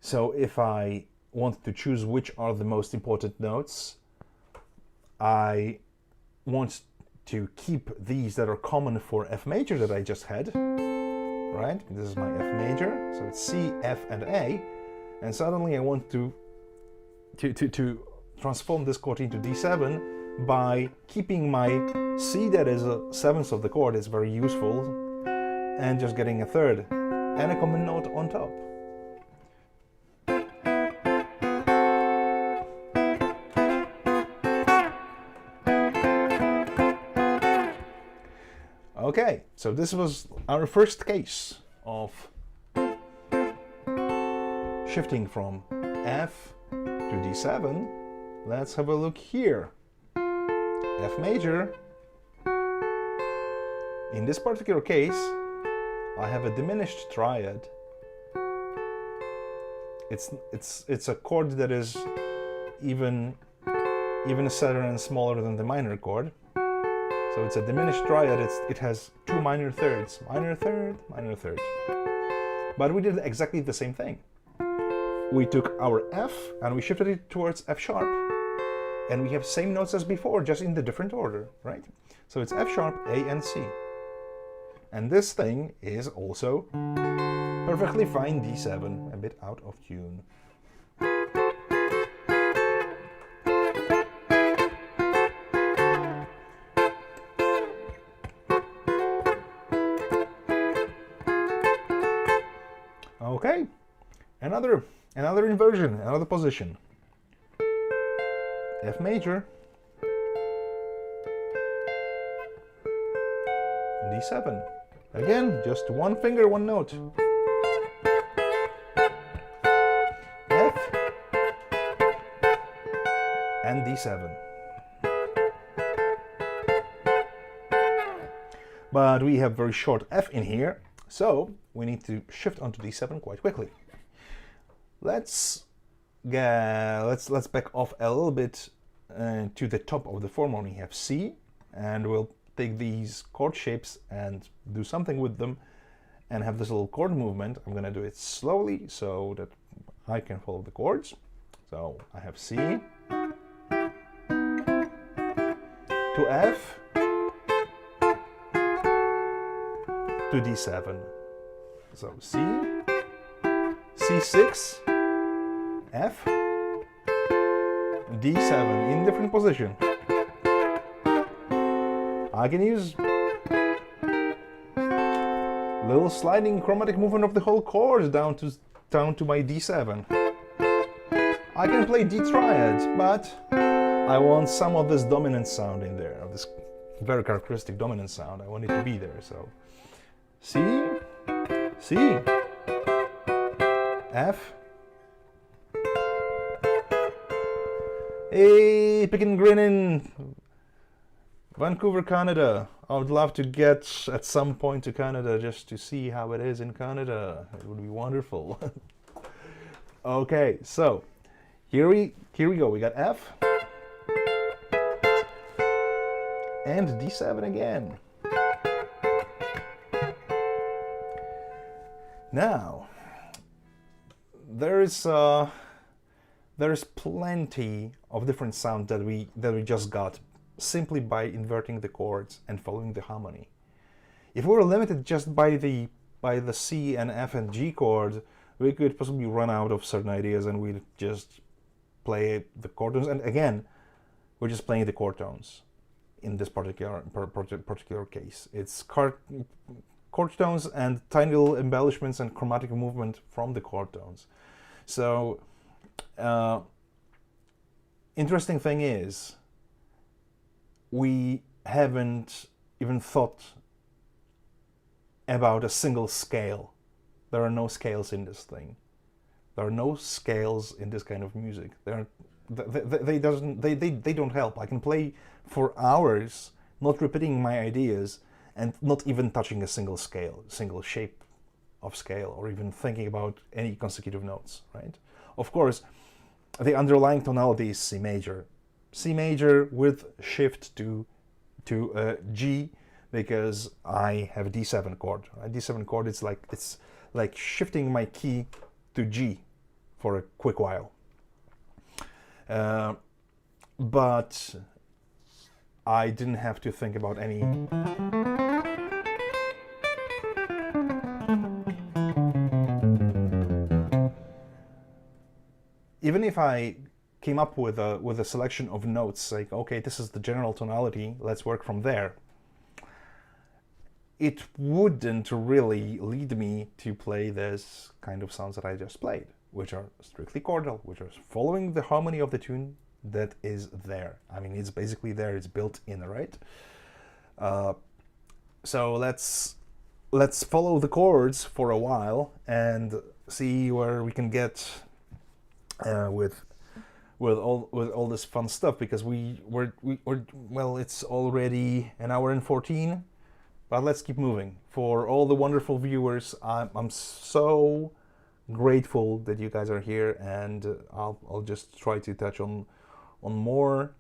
So if I want to choose which are the most important notes, I want to keep these that are common for F major that I just had, right? This is my F major, so it's C, F, and A, and suddenly I want to transform this chord into D7 by keeping my C, that is a 7th of the chord, is very useful, and just getting a 3rd and a common note on top. Okay, so this was our first case of shifting from F to D7. Let's have a look here. F major. In this particular case, I have a diminished triad. It's a chord that is even sadder and smaller than the minor chord. So it's a diminished triad. It has 2 minor thirds, minor third, minor third. But we did exactly the same thing. We took our F and we shifted it towards F sharp, and we have same notes as before, just in the different order, right? So it's F sharp, A, and C. And this thing is also perfectly fine D7, a bit out of tune. Okay, another inversion, another position. F major, and D7. Again, just one finger, one note. F and D7. But we have very short F in here, so we need to shift onto D7 quite quickly. Let's back off a little bit to the top of the form when we have C, and we'll take these chord shapes and do something with them and have this little chord movement. I'm gonna do it slowly so that I can follow the chords. So I have C to F to D7. So C, C6, F, D7 in different position. I can use little sliding chromatic movement of the whole chord down to my D7. I can play D triads, but I want some of this dominant sound in there, of this very characteristic dominant sound. I want it to be there. So C, C, F. Hey, pickin' grinnin', Vancouver, Canada. I would love to get at some point to Canada just to see how it is in Canada. It would be wonderful. Okay, so here we go. We got F and D7 again. Now there's plenty of different sounds that we just got simply by inverting the chords and following the harmony. If we were limited just by the C and F and G chord, we could possibly run out of certain ideas and we'd just play the chord tones. And again, we're just playing the chord tones in this particular case. It's chord tones and tiny little embellishments and chromatic movement from the chord tones. So interesting thing is, we haven't even thought about a single scale. There are no scales in this thing. There are no scales in this kind of music. They don't help. I can play for hours, not repeating my ideas, and not even touching a single scale, single shape of scale, or even thinking about any consecutive notes, right? Of course, the underlying tonality is C major. C major with shift to G, because I have a D7 chord. A D7 chord, it's like shifting my key to G for a quick while. But I didn't have to think about any even if I came up with a selection of notes, like, okay, this is the general tonality, let's work from there, it wouldn't really lead me to play this kind of sounds that I just played, which are strictly chordal, which are following the harmony of the tune that is there. I mean, it's basically there, it's built in, right? So let's follow the chords for a while and see where we can get with all this fun stuff, because we're well, it's already an hour and 14, but let's keep moving. For all the wonderful viewers, I'm so grateful that you guys are here, and I'll just try to touch on more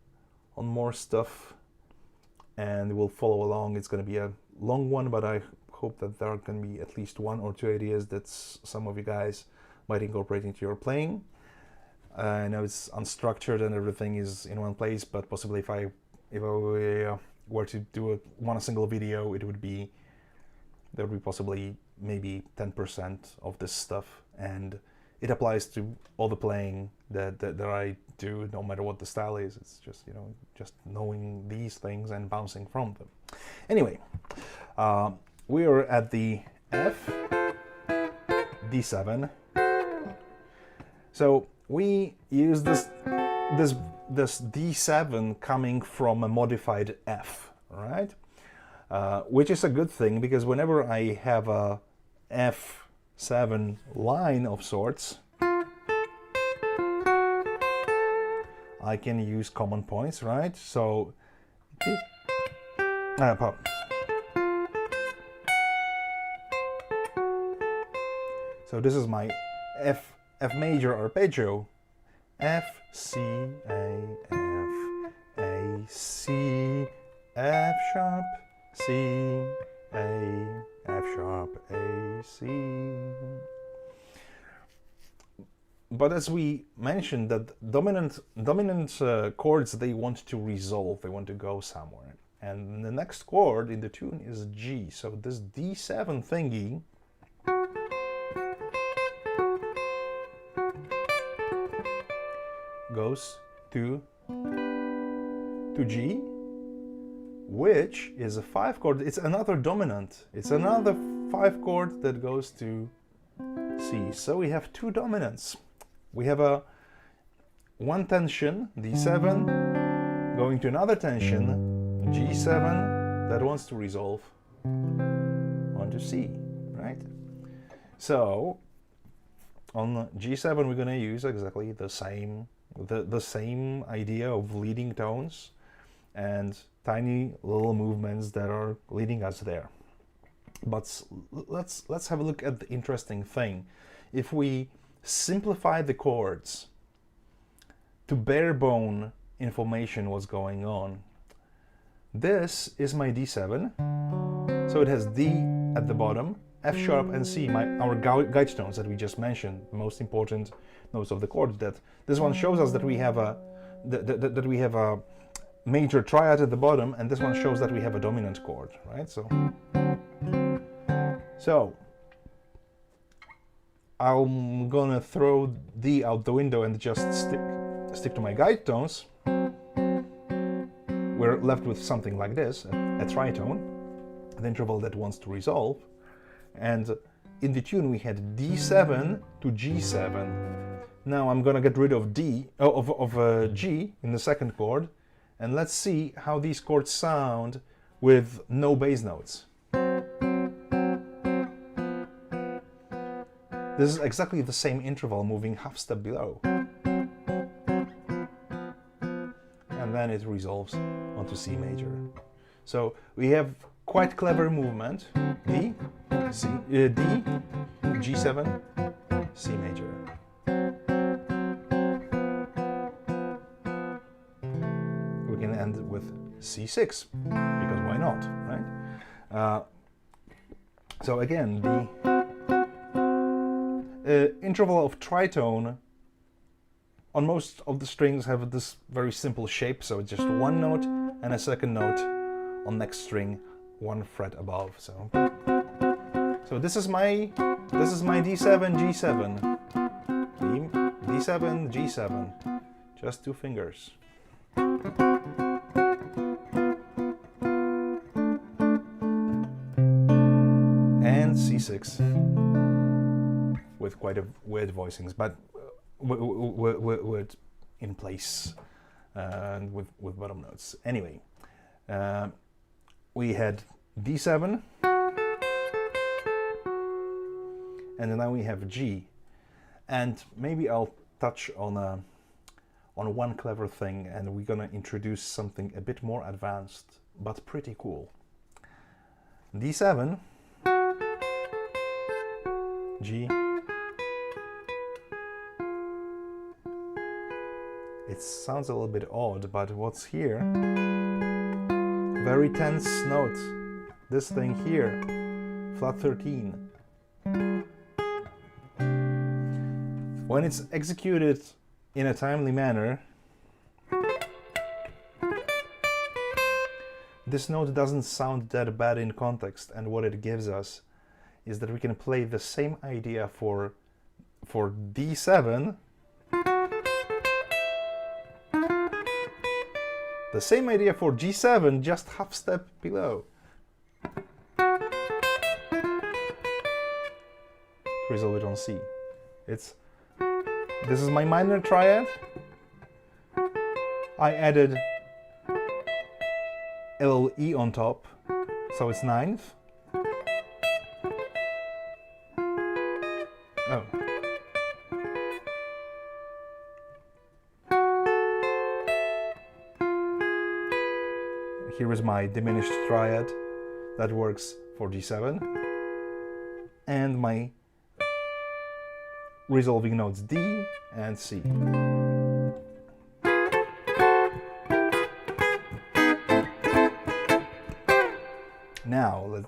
stuff, and we'll follow along. It's going to be a long one, but I hope that there are going to be at least one or two ideas that some of you guys might incorporate into your playing. I know it's unstructured and everything is in one place, but possibly if I were to do one single video, there would be possibly maybe 10% of this stuff, and it applies to all the playing that I do, no matter what the style is. It's just, you know, just knowing these things and bouncing from them. Anyway, we are at the F, D7. So we use this this D7 coming from a modified F, right? Which is a good thing, because whenever I have a F7 line of sorts, I can use common points, right? So, so this is my F major arpeggio. F, C, A, C, F sharp, C, A, F sharp, A, C. But as we mentioned, that dominant chords, they want to resolve, they want to go somewhere. And the next chord in the tune is G. So this D7 thingy goes to G, which is a 5 chord. It's another dominant. It's another 5 chord that goes to C. So we have two dominants. We have a one tension, D7, going to another tension, G7, that wants to resolve onto C, right? So on G7 we're going to use exactly the same idea of leading tones and tiny little movements that are leading us there. But let's have a look at the interesting thing. If we simplify the chords to bare bone information what's going on, this is my D7, so it has D at the bottom, F sharp and C, our guide tones that we just mentioned, the most important notes of the chord. That this one shows us that we have a major triad at the bottom, and this one shows that we have a dominant chord, right? So I'm gonna throw D out the window and just stick to my guide tones. We're left with something like this, a tritone, an interval that wants to resolve. And in the tune we had D7 to G7. Now I'm gonna get rid of G in the second chord, and let's see how these chords sound with no bass notes. This is exactly the same interval moving half step below. And then it resolves onto C major. So we have quite clever movement. D, C, D, G7, C major. We can end with C6, because why not, right? So again, the interval of tritone on most of the strings have this very simple shape, so it's just one note and a second note on next string, one fret above. So this is my D7, G7, D7, G7, just two fingers. And C6 with quite a weird voicings, but in place and with bottom notes. Anyway, we had D7, and now we have G, and maybe I'll touch on one clever thing, and we're gonna introduce something a bit more advanced but pretty cool. D7, G. It sounds a little bit odd, but what's here? Very tense note. This thing here, flat 13. When it's executed in a timely manner, this note doesn't sound that bad in context, and what it gives us is that we can play the same idea for D7, the same idea for G7, just half step below. Resolve it on C. This is my minor triad, I added a little E on top, so it's ninth. Oh. Here is my diminished triad that works for G7, and my resolving notes D and C. Now,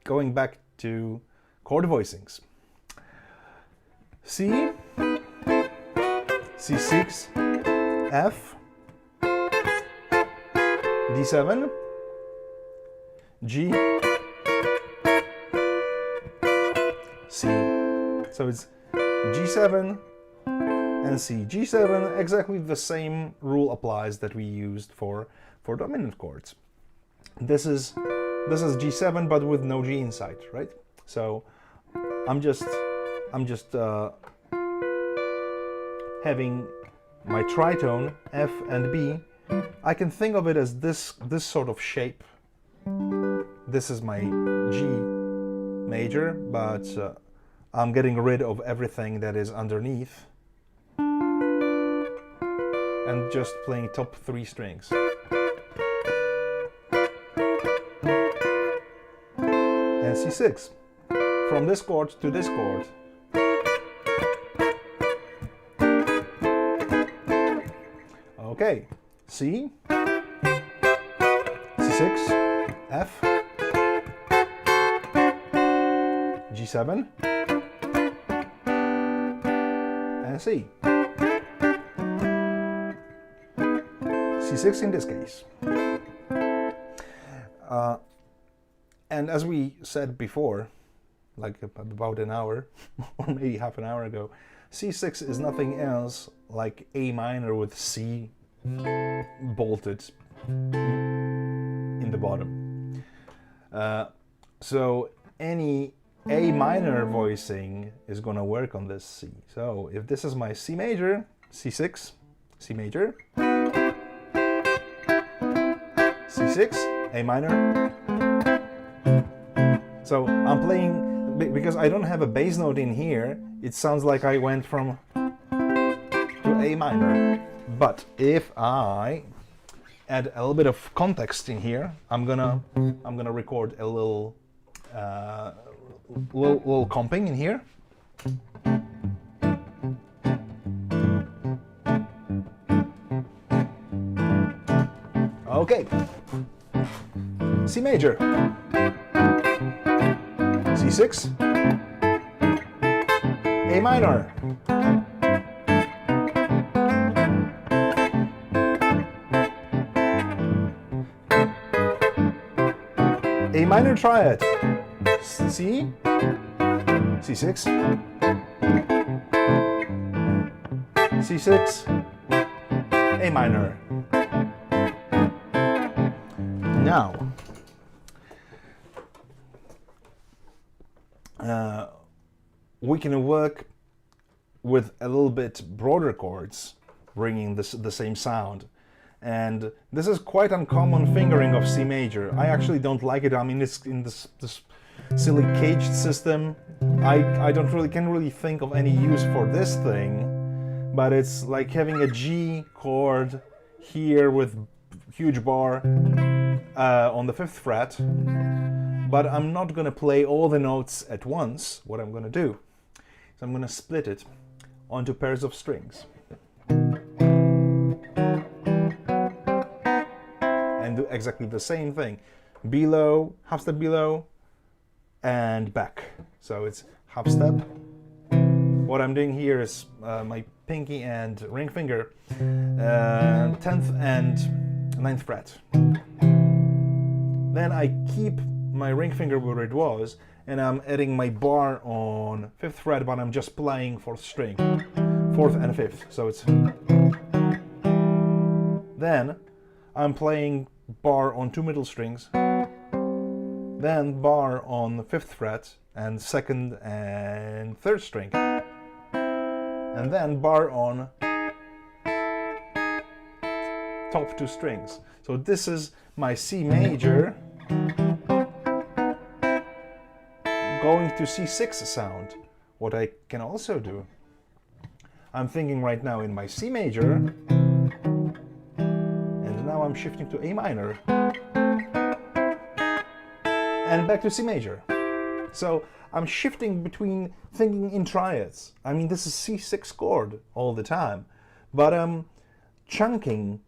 going back to chord voicings. C, C6, F, D7, G, C. So it's G7 and C. G7, exactly the same rule applies that we used for dominant chords. This is G7 but with no G inside, right? So I'm just having my tritone F and B. I can think of it as this sort of shape. This is my G major, but I'm getting rid of everything that is underneath and just playing top 3 strings. And C6, from this chord to this chord. Okay, C, C6, F, G7, and C. C6 in this case. And as we said before, like about an hour or maybe half an hour ago, C6 is nothing else like A minor with C bolted in the bottom. So any A minor voicing is going to work on this C. So if this is my C major, C6, C major, C6, A minor. So I'm playing, because I don't have a bass note in here, it sounds like I went from to A minor. But if I add a little bit of context in here, I'm gonna record a little little comping in here. Okay, C major, C6, A minor, A minor triad, C, C6, C6, A minor. Now, we can work with a little bit broader chords, bringing the same sound. And this is quite uncommon fingering of C major. I actually don't like it. I mean, it's in this silly caged system. I can't really think of any use for this thing, but it's like having a G chord here with huge bar on the 5th fret, but I'm not going to play all the notes at once. What I'm going to do is I'm going to split it onto pairs of strings and do exactly the same thing. Below, half step below, and back. So it's half step. What I'm doing here is my pinky and ring finger, 10th and 9th fret. Then I keep my ring finger where it was, and I'm adding my bar on 5th fret, but I'm just playing 4th string, 4th and 5th. So it's. Then I'm playing bar on 2 middle strings, then bar on the 5th fret and 2nd and 3rd string, and then bar on top two strings. So this is my C major going to C6 sound. What I can also do, I'm thinking right now in my C major, and now I'm shifting to A minor, and back to C major. So I'm shifting between thinking in triads. I mean, this is C6 chord all the time, but I'm chunking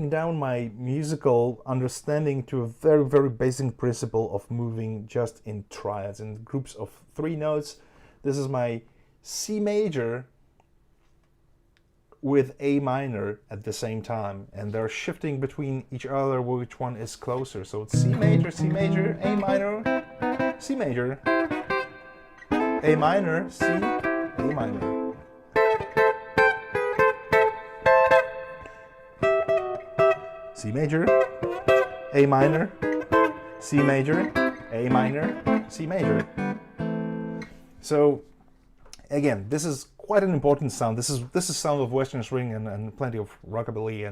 down my musical understanding to a very, very basic principle of moving just in triads, in groups of 3 notes. This is my C major with A minor at the same time, and they're shifting between each other which one is closer. So it's C major, A minor, C major, A minor, C, A minor. C major, A minor, C major, A minor, C major. So again, this is quite an important sound. This is sound of Western swing and plenty of rockabilly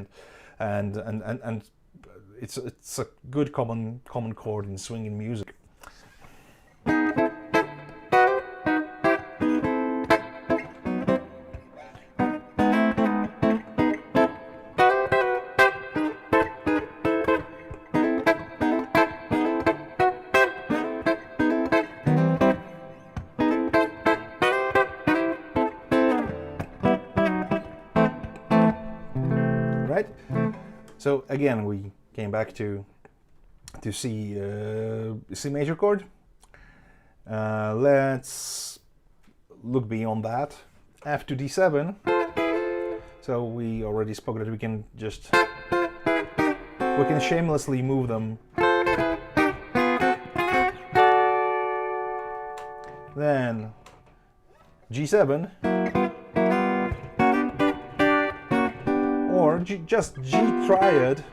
and it's a good common chord in swinging music. So again, we came back to C major chord. Let's look beyond that. F to D7. So we already spoke that we can shamelessly move them. Then G7. Or just G triad,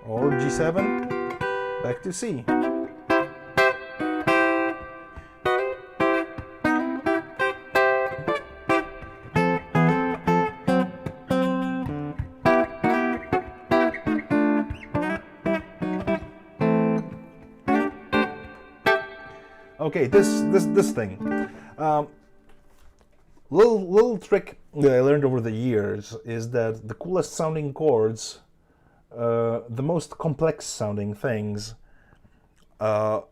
or G7, back to C. Okay, this thing. Little trick that I learned over the years is that the coolest sounding chords, the most complex sounding things, are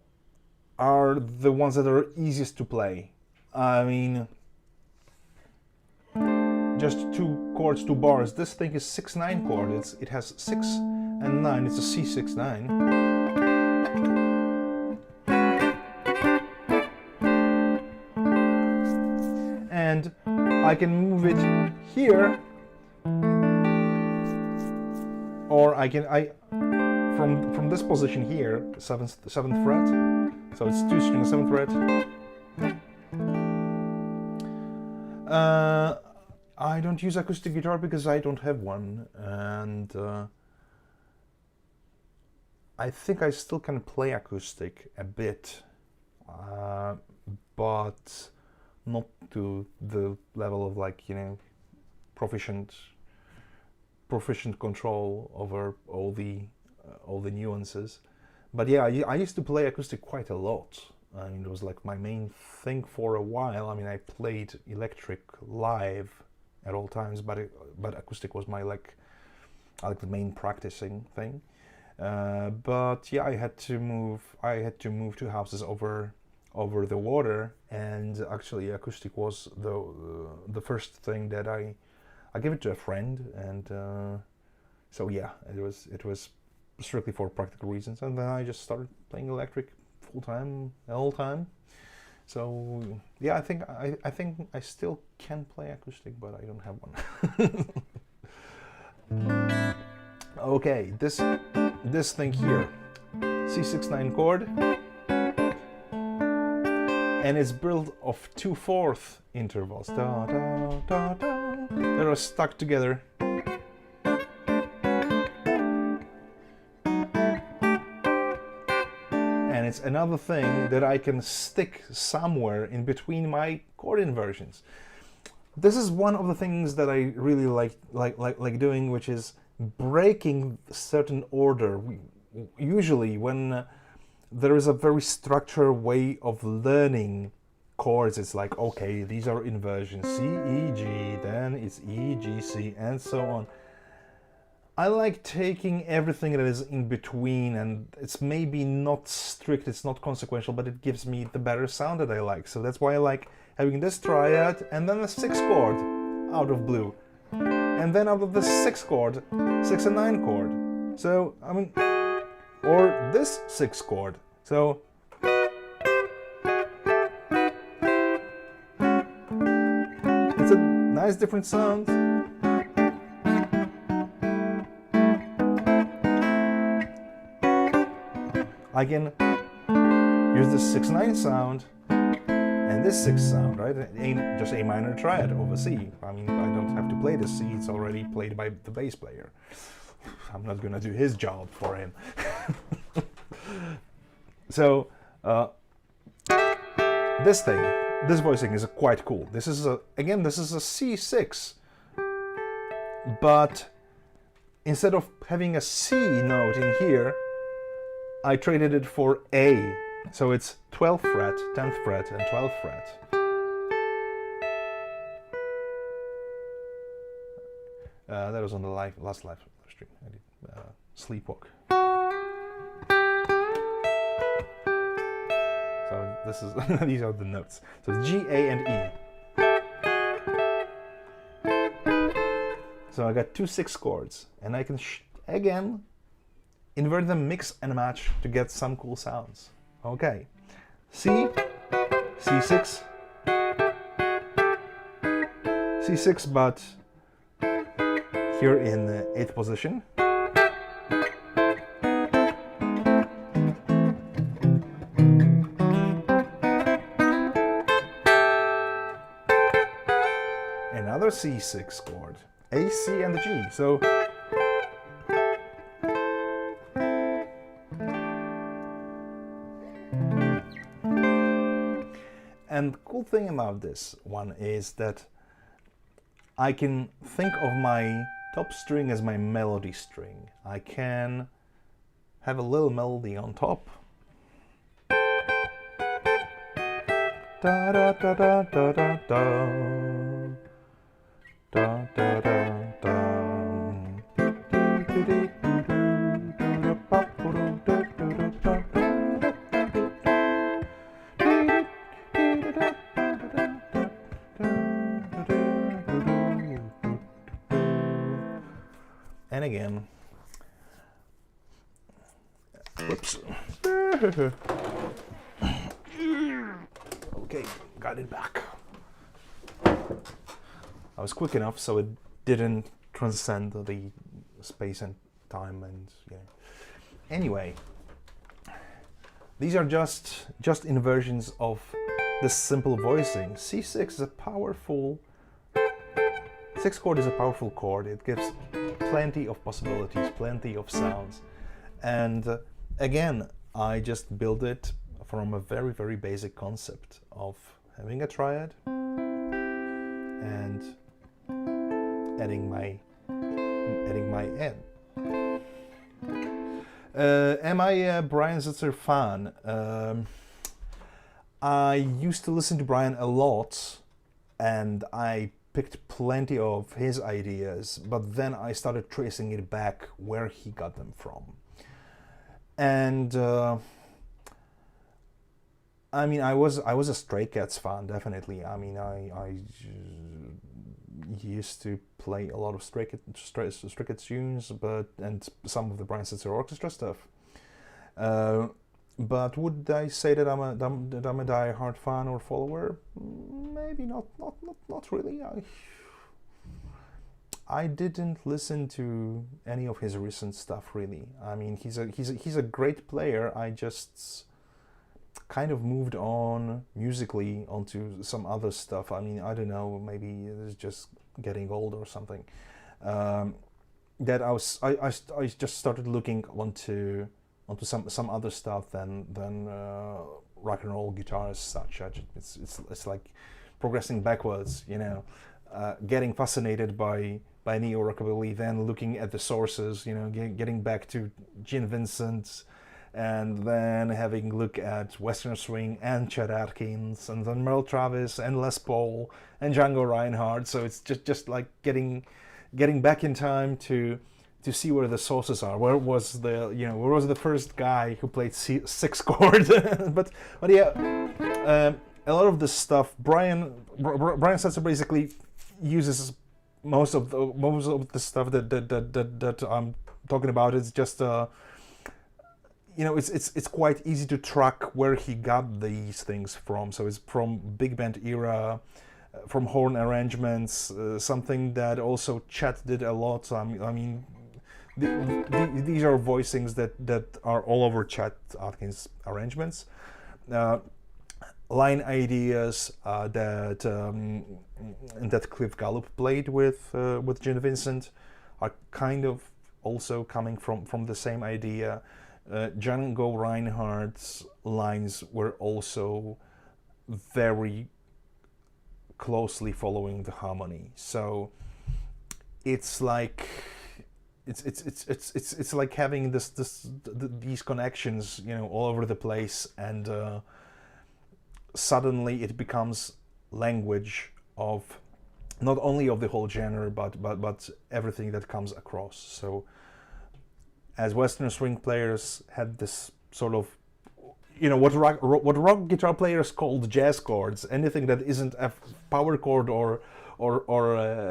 the ones that are easiest to play. I mean, just 2 chords, 2 bars. This thing is 6/9 chord. It has 6 and 9. It's a C6/9. And I can move it here, or from this position here, seventh fret. So it's 2 strings, 7th fret. I don't use acoustic guitar because I don't have one, and I think I still can play acoustic a bit, but not to the level of, like, you know, proficient control over all the nuances. But yeah, I used to play acoustic quite a lot. I mean, it was like my main thing for a while. I mean, I played electric live at all times, but acoustic was my like the main practicing thing. But yeah, I had to move to houses over the water, and actually acoustic was the first thing that I gave it to a friend, and so yeah, it was strictly for practical reasons, and then I just started playing electric full time, all time. So yeah, I think I still can play acoustic, but I don't have one. Okay, this thing here, C6/9 chord. And it's built of 2/4 intervals da, da, da, da, that are stuck together. And it's another thing that I can stick somewhere in between my chord inversions. this is one of the things that I really like doing, which is breaking certain order. Usually when there is a very structured way of learning chords, it's like, okay, these are inversions, C, E, G, then it's E, G, C, and so on. I like taking everything that is in between, and it's maybe not strict, it's not consequential, but it gives me the better sound that I like. So that's why I like having this triad and then a 6 chord out of blue. And then out of the 6 chord, 6 and 9 chord. So, I mean, or this 6 chord. So, it's a nice different sound. I can use this 6-9 sound and this 6 sound, right? Just A minor triad over C. I mean, I don't have to play the C, it's already played by the bass player. I'm not gonna do his job for him. So, this voicing is quite cool. This is again, this is a C6, but instead of having a C note in here, I traded it for A. So it's 12th fret, 10th fret, and 12th fret. That was on the last live stream. I did Sleepwalk. So this is these are the notes. So it's G, A, and E. So I got 2 6 chords, and I can again invert them, mix and match to get some cool sounds. Okay, C, C6, C6, but here in the 8th position. Another C6 chord, A, C, and the G. So and the cool thing about this one is that I can think of my top string as my melody string. I can have a little melody on top. Da da da da da da da. Da da da da. And again, whoops. Okay, got it back. I was quick enough so it didn't transcend the space and time, and yeah. Anyway, these are just inversions of this simple voicing. C6 is a powerful 6 chord is a powerful chord. It gives plenty of possibilities, plenty of sounds. And again, I just built it from a very, very basic concept of having a triad and adding my N. Am I a Brian Setzer fan? I used to listen to Brian a lot, and I picked plenty of his ideas, but then I started tracing it back where he got them from. And I mean, I was a Stray Cats fan, definitely. I mean, I used to play a lot of Stray Cats tunes, and some of the Brian Setzer Orchestra stuff. But would I say that I'm a die-hard fan or follower? Maybe not really. I didn't listen to any of his recent stuff really. I mean, he's a great player. I just kind of moved on musically onto some other stuff. I mean, I don't know. Maybe it's just getting old or something. That I just started looking onto some other stuff than rock and roll guitar as such. It's like progressing backwards, you know. getting fascinated by neo-rockabilly, then looking at the sources, you know, getting back to Gene Vincent, and then having a look at Western Swing and Chet Atkins, and then Merle Travis and Les Paul and Django Reinhardt. So it's just like getting back in time to see where the sources are. Where was the first guy who played six chord? but yeah, a lot of this stuff, Brian Setzer basically uses most of the stuff that I'm talking about. It's just it's quite easy to track where he got these things from. So it's from big band era, from horn arrangements, something that also Chet did a lot. I mean, these are voicings that are all over Chet Atkins arrangements. Line ideas that Cliff Gallup played with Gene Vincent are kind of also coming from the same idea. Django Reinhardt's lines were also very closely following the harmony. So it's like it's like having these connections, you know, all over the place, and suddenly it becomes language of not only of the whole genre, but everything that comes across. So as Western swing players had this sort of, you know, what rock guitar players called jazz chords, anything that isn't a power chord or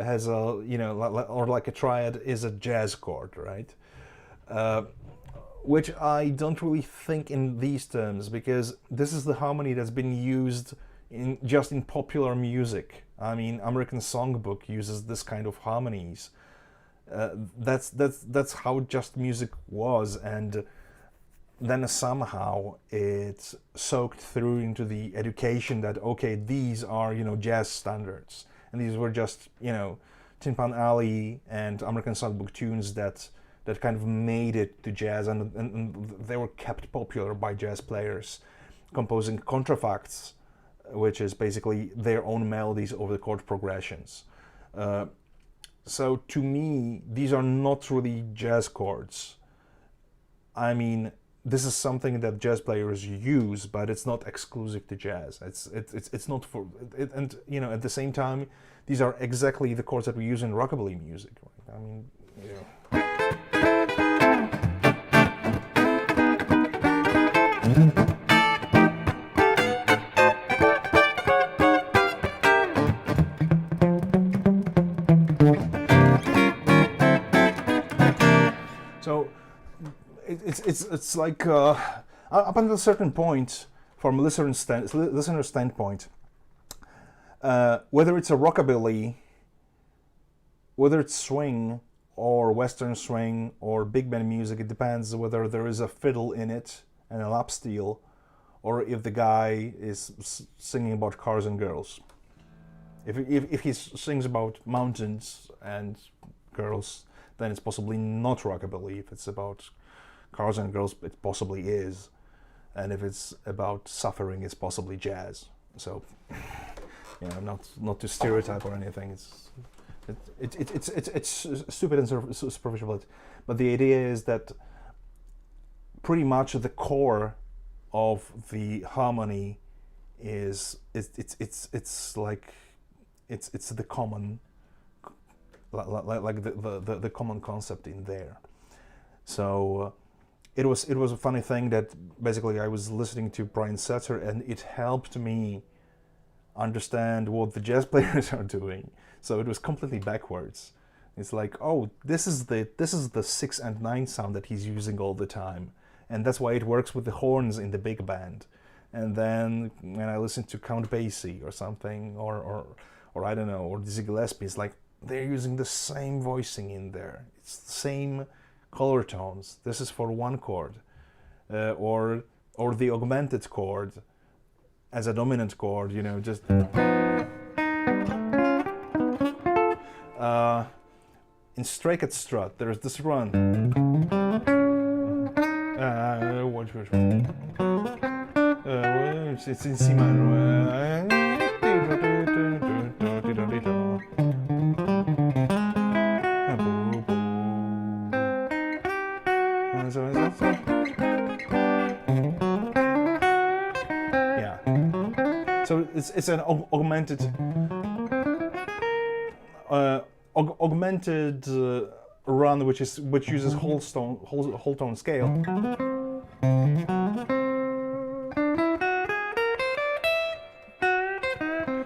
has a, you know, or like a triad is a jazz chord, right? Which I don't really think in these terms, because this is the harmony that's been used just in popular music. I mean, American Songbook uses this kind of harmonies. That's how just music was, and then somehow it soaked through into the education that, okay, these are, you know, jazz standards, and these were just, you know, Tin Pan Alley and American Songbook tunes that kind of made it to jazz, and they were kept popular by jazz players composing contrafacts, which is basically their own melodies over the chord progressions. So to me, these are not really jazz chords. I mean, this is something that jazz players use, but it's not exclusive to jazz. It's not for it, and you know, at the same time, these are exactly the chords that we use in rockabilly music. Right? I mean, you know. So it's like up until a certain point, from a listener's standpoint, whether it's a rockabilly, whether it's swing or Western swing or big band music, it depends whether there is a fiddle in it and a lap steel, or if the guy is singing about cars and girls. If he sings about mountains and girls, then it's possibly not not-rockabilly. If it's about cars and girls, it possibly is. And if it's about suffering, it's possibly jazz. So, you know, not to stereotype or anything. It's stupid and superficial, but the idea is that pretty much the core of the harmony is it's like it's the common, like the common concept in there. So it was a funny thing that basically I was listening to Brian Setzer, and it helped me understand what the jazz players are doing. So it was completely backwards. It's like, oh, this is the 6 and 9 sound that he's using all the time, and that's why it works with the horns in the big band. And then when I listen to Count Basie or something, or I don't know, or Dizzy Gillespie, it's like they're using the same voicing in there. It's the same color tones. This is for one chord, or the augmented chord as a dominant chord. You know, just. In Stray Cat Strut, there's this run. It's in C minor. Yeah. So it's an augmented run, which uses whole tone scale.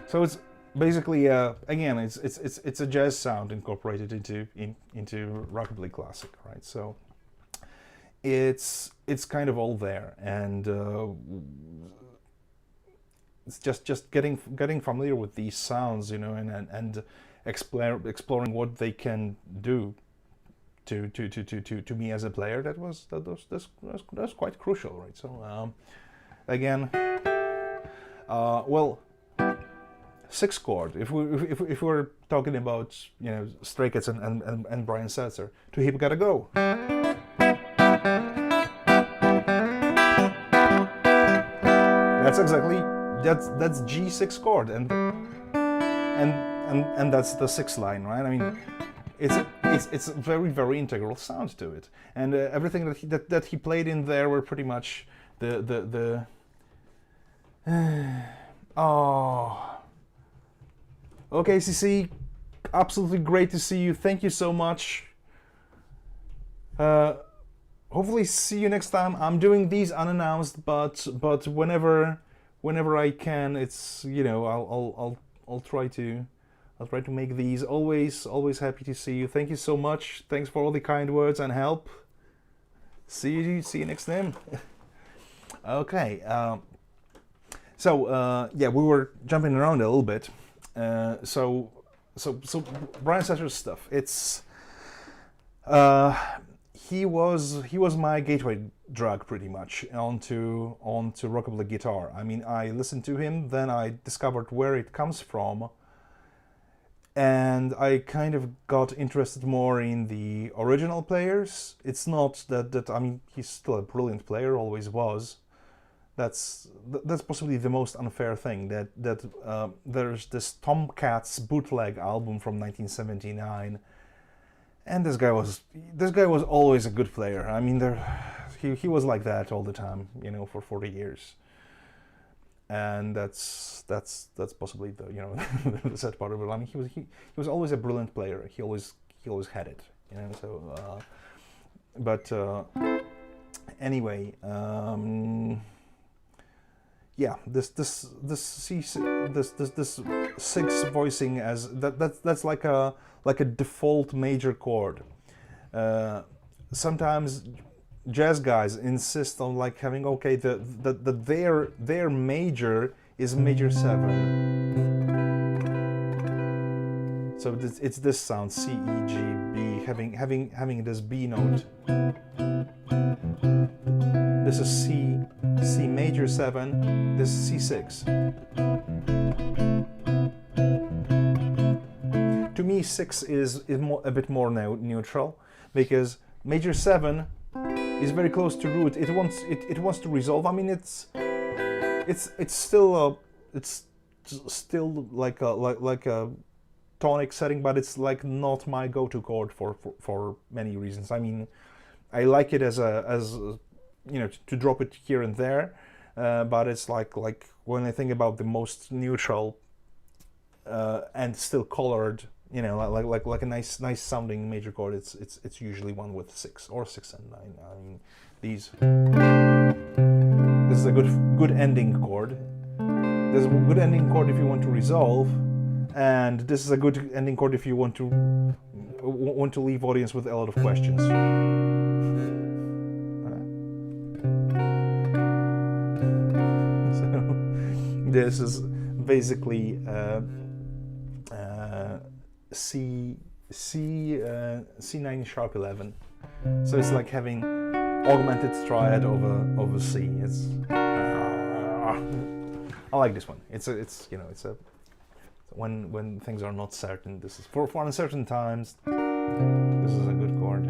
So it's basically again it's a jazz sound incorporated into rockabilly classic, right? So it's kind of all there, and it's just getting familiar with these sounds, you know, and exploring what they can do to me as a player. That's quite crucial, right? So again, well, 6 chord. If we're talking about, you know, Stray Cats and Brian Setzer, to Hip Gotta Go. That's exactly that's G6 chord, and that's the 6th line, right? I mean, it's a very integral sound to it, and everything that he played in there were pretty much the oh. Okay, CC, absolutely great to see you. Thank you so much. Hopefully see you next time. I'm doing these unannounced, but whenever I can, it's, you know, I'll try to make these. Always happy to see you. Thank you so much. Thanks for all the kind words and help. See you next time. Okay. So yeah, we were jumping around a little bit. So Brian Setzer's stuff. It's he was my gateway drug pretty much onto rockabilly guitar. I mean, I listened to him, then I discovered where it comes from, and I kind of got interested more in the original players. It's not that I mean, he's still a brilliant player, always was. That's possibly the most unfair thing, that there's this Tomcats bootleg album from 1979, and this guy was always a good player. I mean, he was like that all the time, you know, for 40 years, and that's possibly the, you know, the sad part of it. I mean, he was always a brilliant player. He always had it, you know. So, but anyway. Yeah, this 6 voicing as that's like a default major chord. Sometimes jazz guys insist on like having, okay, their major is major 7. So it's this sound, C, E, G, B, having this B note. This is C major 7, this is C6. To me, 6 is a bit more neutral, because major 7 is very close to root. It wants to resolve. I mean, it's still like a tonic setting, but it's like not my go-to chord for many reasons. I mean, I like it as you know, to drop it here and there, but it's like when I think about the most neutral and still colored, you know, like a nice sounding major chord, it's usually one with 6 or 6 and 9. I mean, this is a good ending chord. There's a good ending chord if you want to resolve, and this is a good ending chord if you want to leave audience with a lot of questions. This is basically C9 sharp 11. So it's like having augmented triad over C. It's I like this one. It's you know, it's a when things are not certain. This is for uncertain times. This is a good chord.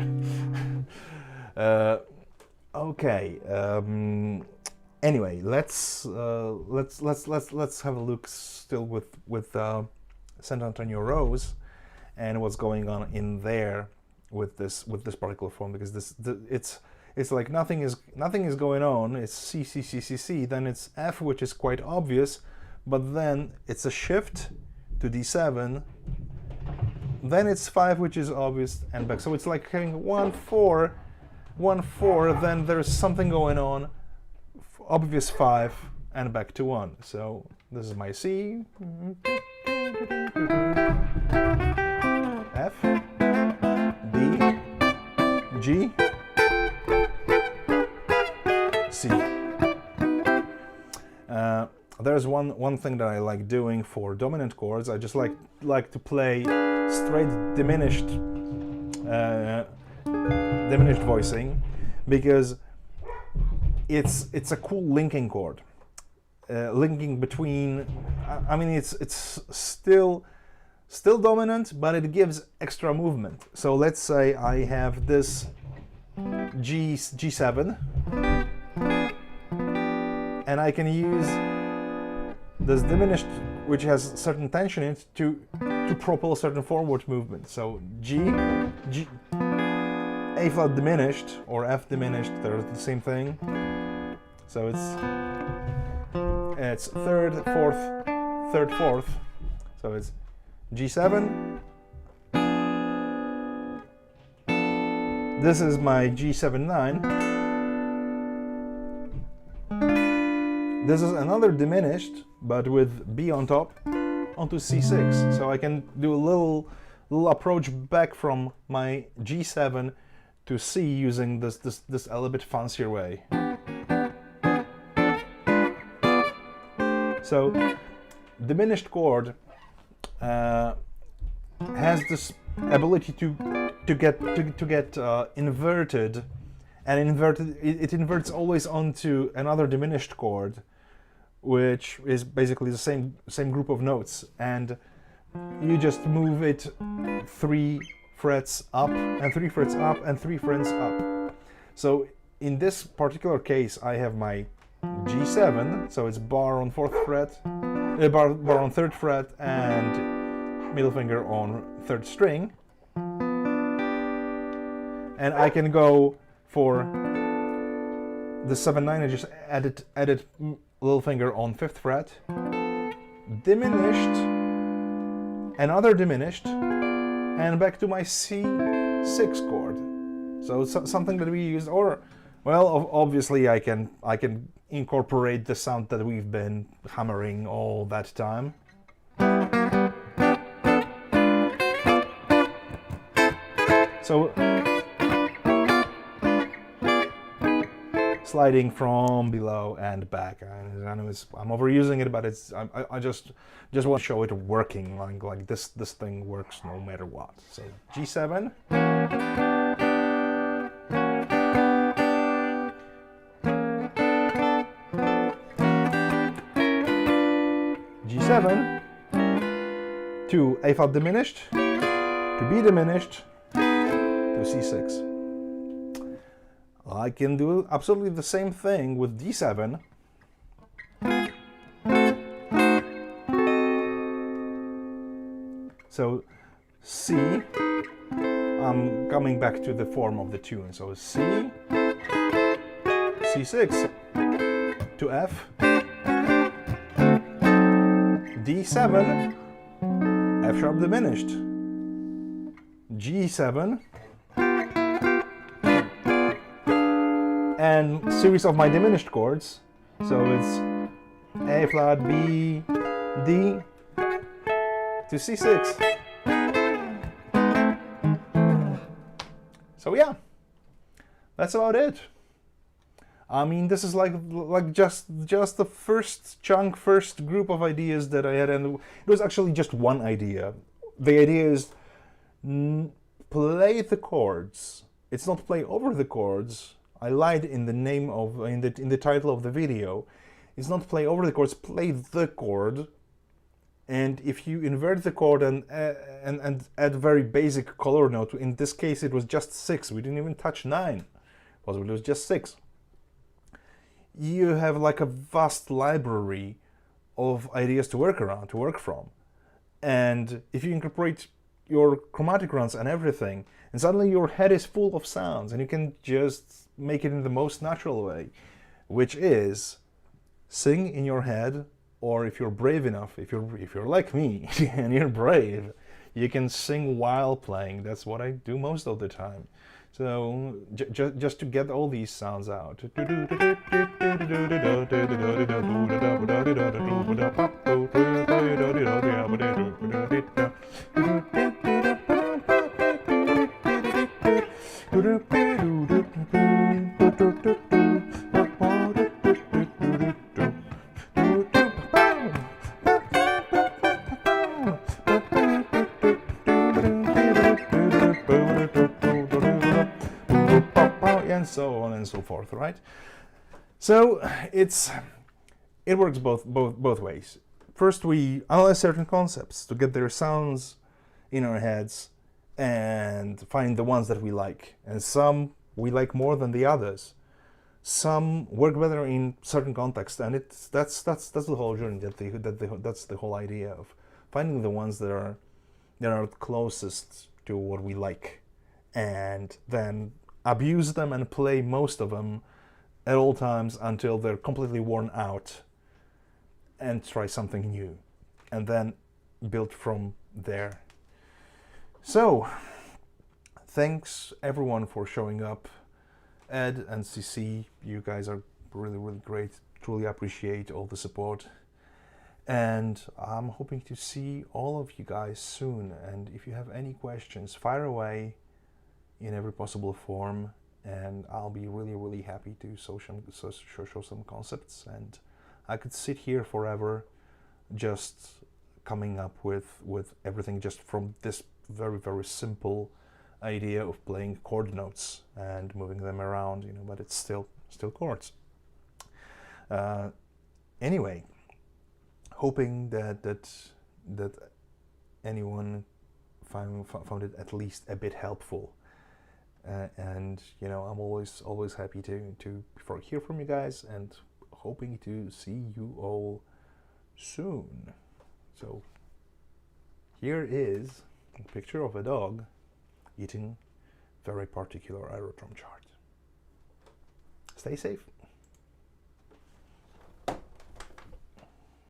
Okay. Anyway, let's have a look still with St. Antonio Rose and what's going on in there with this particular form, because it's like nothing is going on. It's C, C, C, C, C. Then it's F, which is quite obvious, but then it's a shift to D7. Then it's 5, which is obvious, and back. So it's like having 1, 4, 1, 4. Then there's something going on. Obvious 5, and back to 1. So this is my C. F, D, G, C. There's one thing that I like doing for dominant chords. I just like to play straight diminished voicing, because it's a cool linking chord, linking between. I mean, it's still dominant, but it gives extra movement. So let's say I have this G7, and I can use this diminished, which has certain tension in it, to propel certain forward movement. So G, A flat diminished or F diminished, they're the same thing. So it's third, fourth. So it's G7. This is my G7-9. This is another diminished, but with B on top, onto C6. So I can do a little approach back from my G7 to C using this a little bit fancier way. So diminished chord has this ability to get inverted, and it inverts always onto another diminished chord, which is basically the same group of notes, and you just move it 3 frets up and 3 frets up and 3 frets up. So in this particular case, I have my G7, so it's bar on 4th fret, bar on 3rd fret, and middle finger on 3rd string, and I can go for the 7-9 and just added little finger on 5th fret, diminished, another diminished, and back to my C6 chord. So it's something that we use, or, well, obviously I can incorporate the sound that we've been hammering all that time. So sliding from below and back. I know I'm overusing it, but I just want to show it working. Like this thing works no matter what. So G7. G7 to A flat diminished, to B diminished, to C6. I can do absolutely the same thing with D7. So C, I'm coming back to the form of the tune. So C, C6 to F, D7, F sharp diminished, G7, and series of my diminished chords. So it's A flat, B, D, to C6. So yeah, that's about it. I mean, this is like just the first chunk, first group of ideas that I had, and it was actually just one idea. The idea is play the chords. It's not play over the chords. I lied in the name of in the title of the video. It's not play over the chords. Play the chord, and if you invert the chord and add very basic color note. In this case, it was just 6. We didn't even touch 9. It was just 6. You have like a vast library of ideas to work around, to work from. And if you incorporate your chromatic runs and everything, and suddenly your head is full of sounds, and you can just make it in the most natural way, which is sing in your head, or if you're brave enough, if you're like me and you're brave, you can sing while playing. That's what I do most of the time. So just to get all these sounds out. And so on and so forth, right? So it works both ways. First, we analyze certain concepts to get their sounds in our heads and find the ones that we like. And some we like more than the others. Some work better in certain contexts, and that's the whole journey. That's the whole idea of finding the ones that are closest to what we like, and then abuse them and play most of them at all times until they're completely worn out, and try something new, and then build from there. So, thanks everyone for showing up. Ed and CC, you guys are really, really great. Truly appreciate all the support. And I'm hoping to see all of you guys soon. And if you have any questions, fire away in every possible form, and I'll be really, really happy to show some concepts. And I could sit here forever just coming up with everything just from this very, very simple idea of playing chord notes and moving them around, but it's still chords. Anyway, hoping that anyone found it at least a bit helpful. And I'm always happy to hear from you guys, and hoping to see you all soon. So here is a picture of a dog eating very particular aerodrome chart. Stay safe.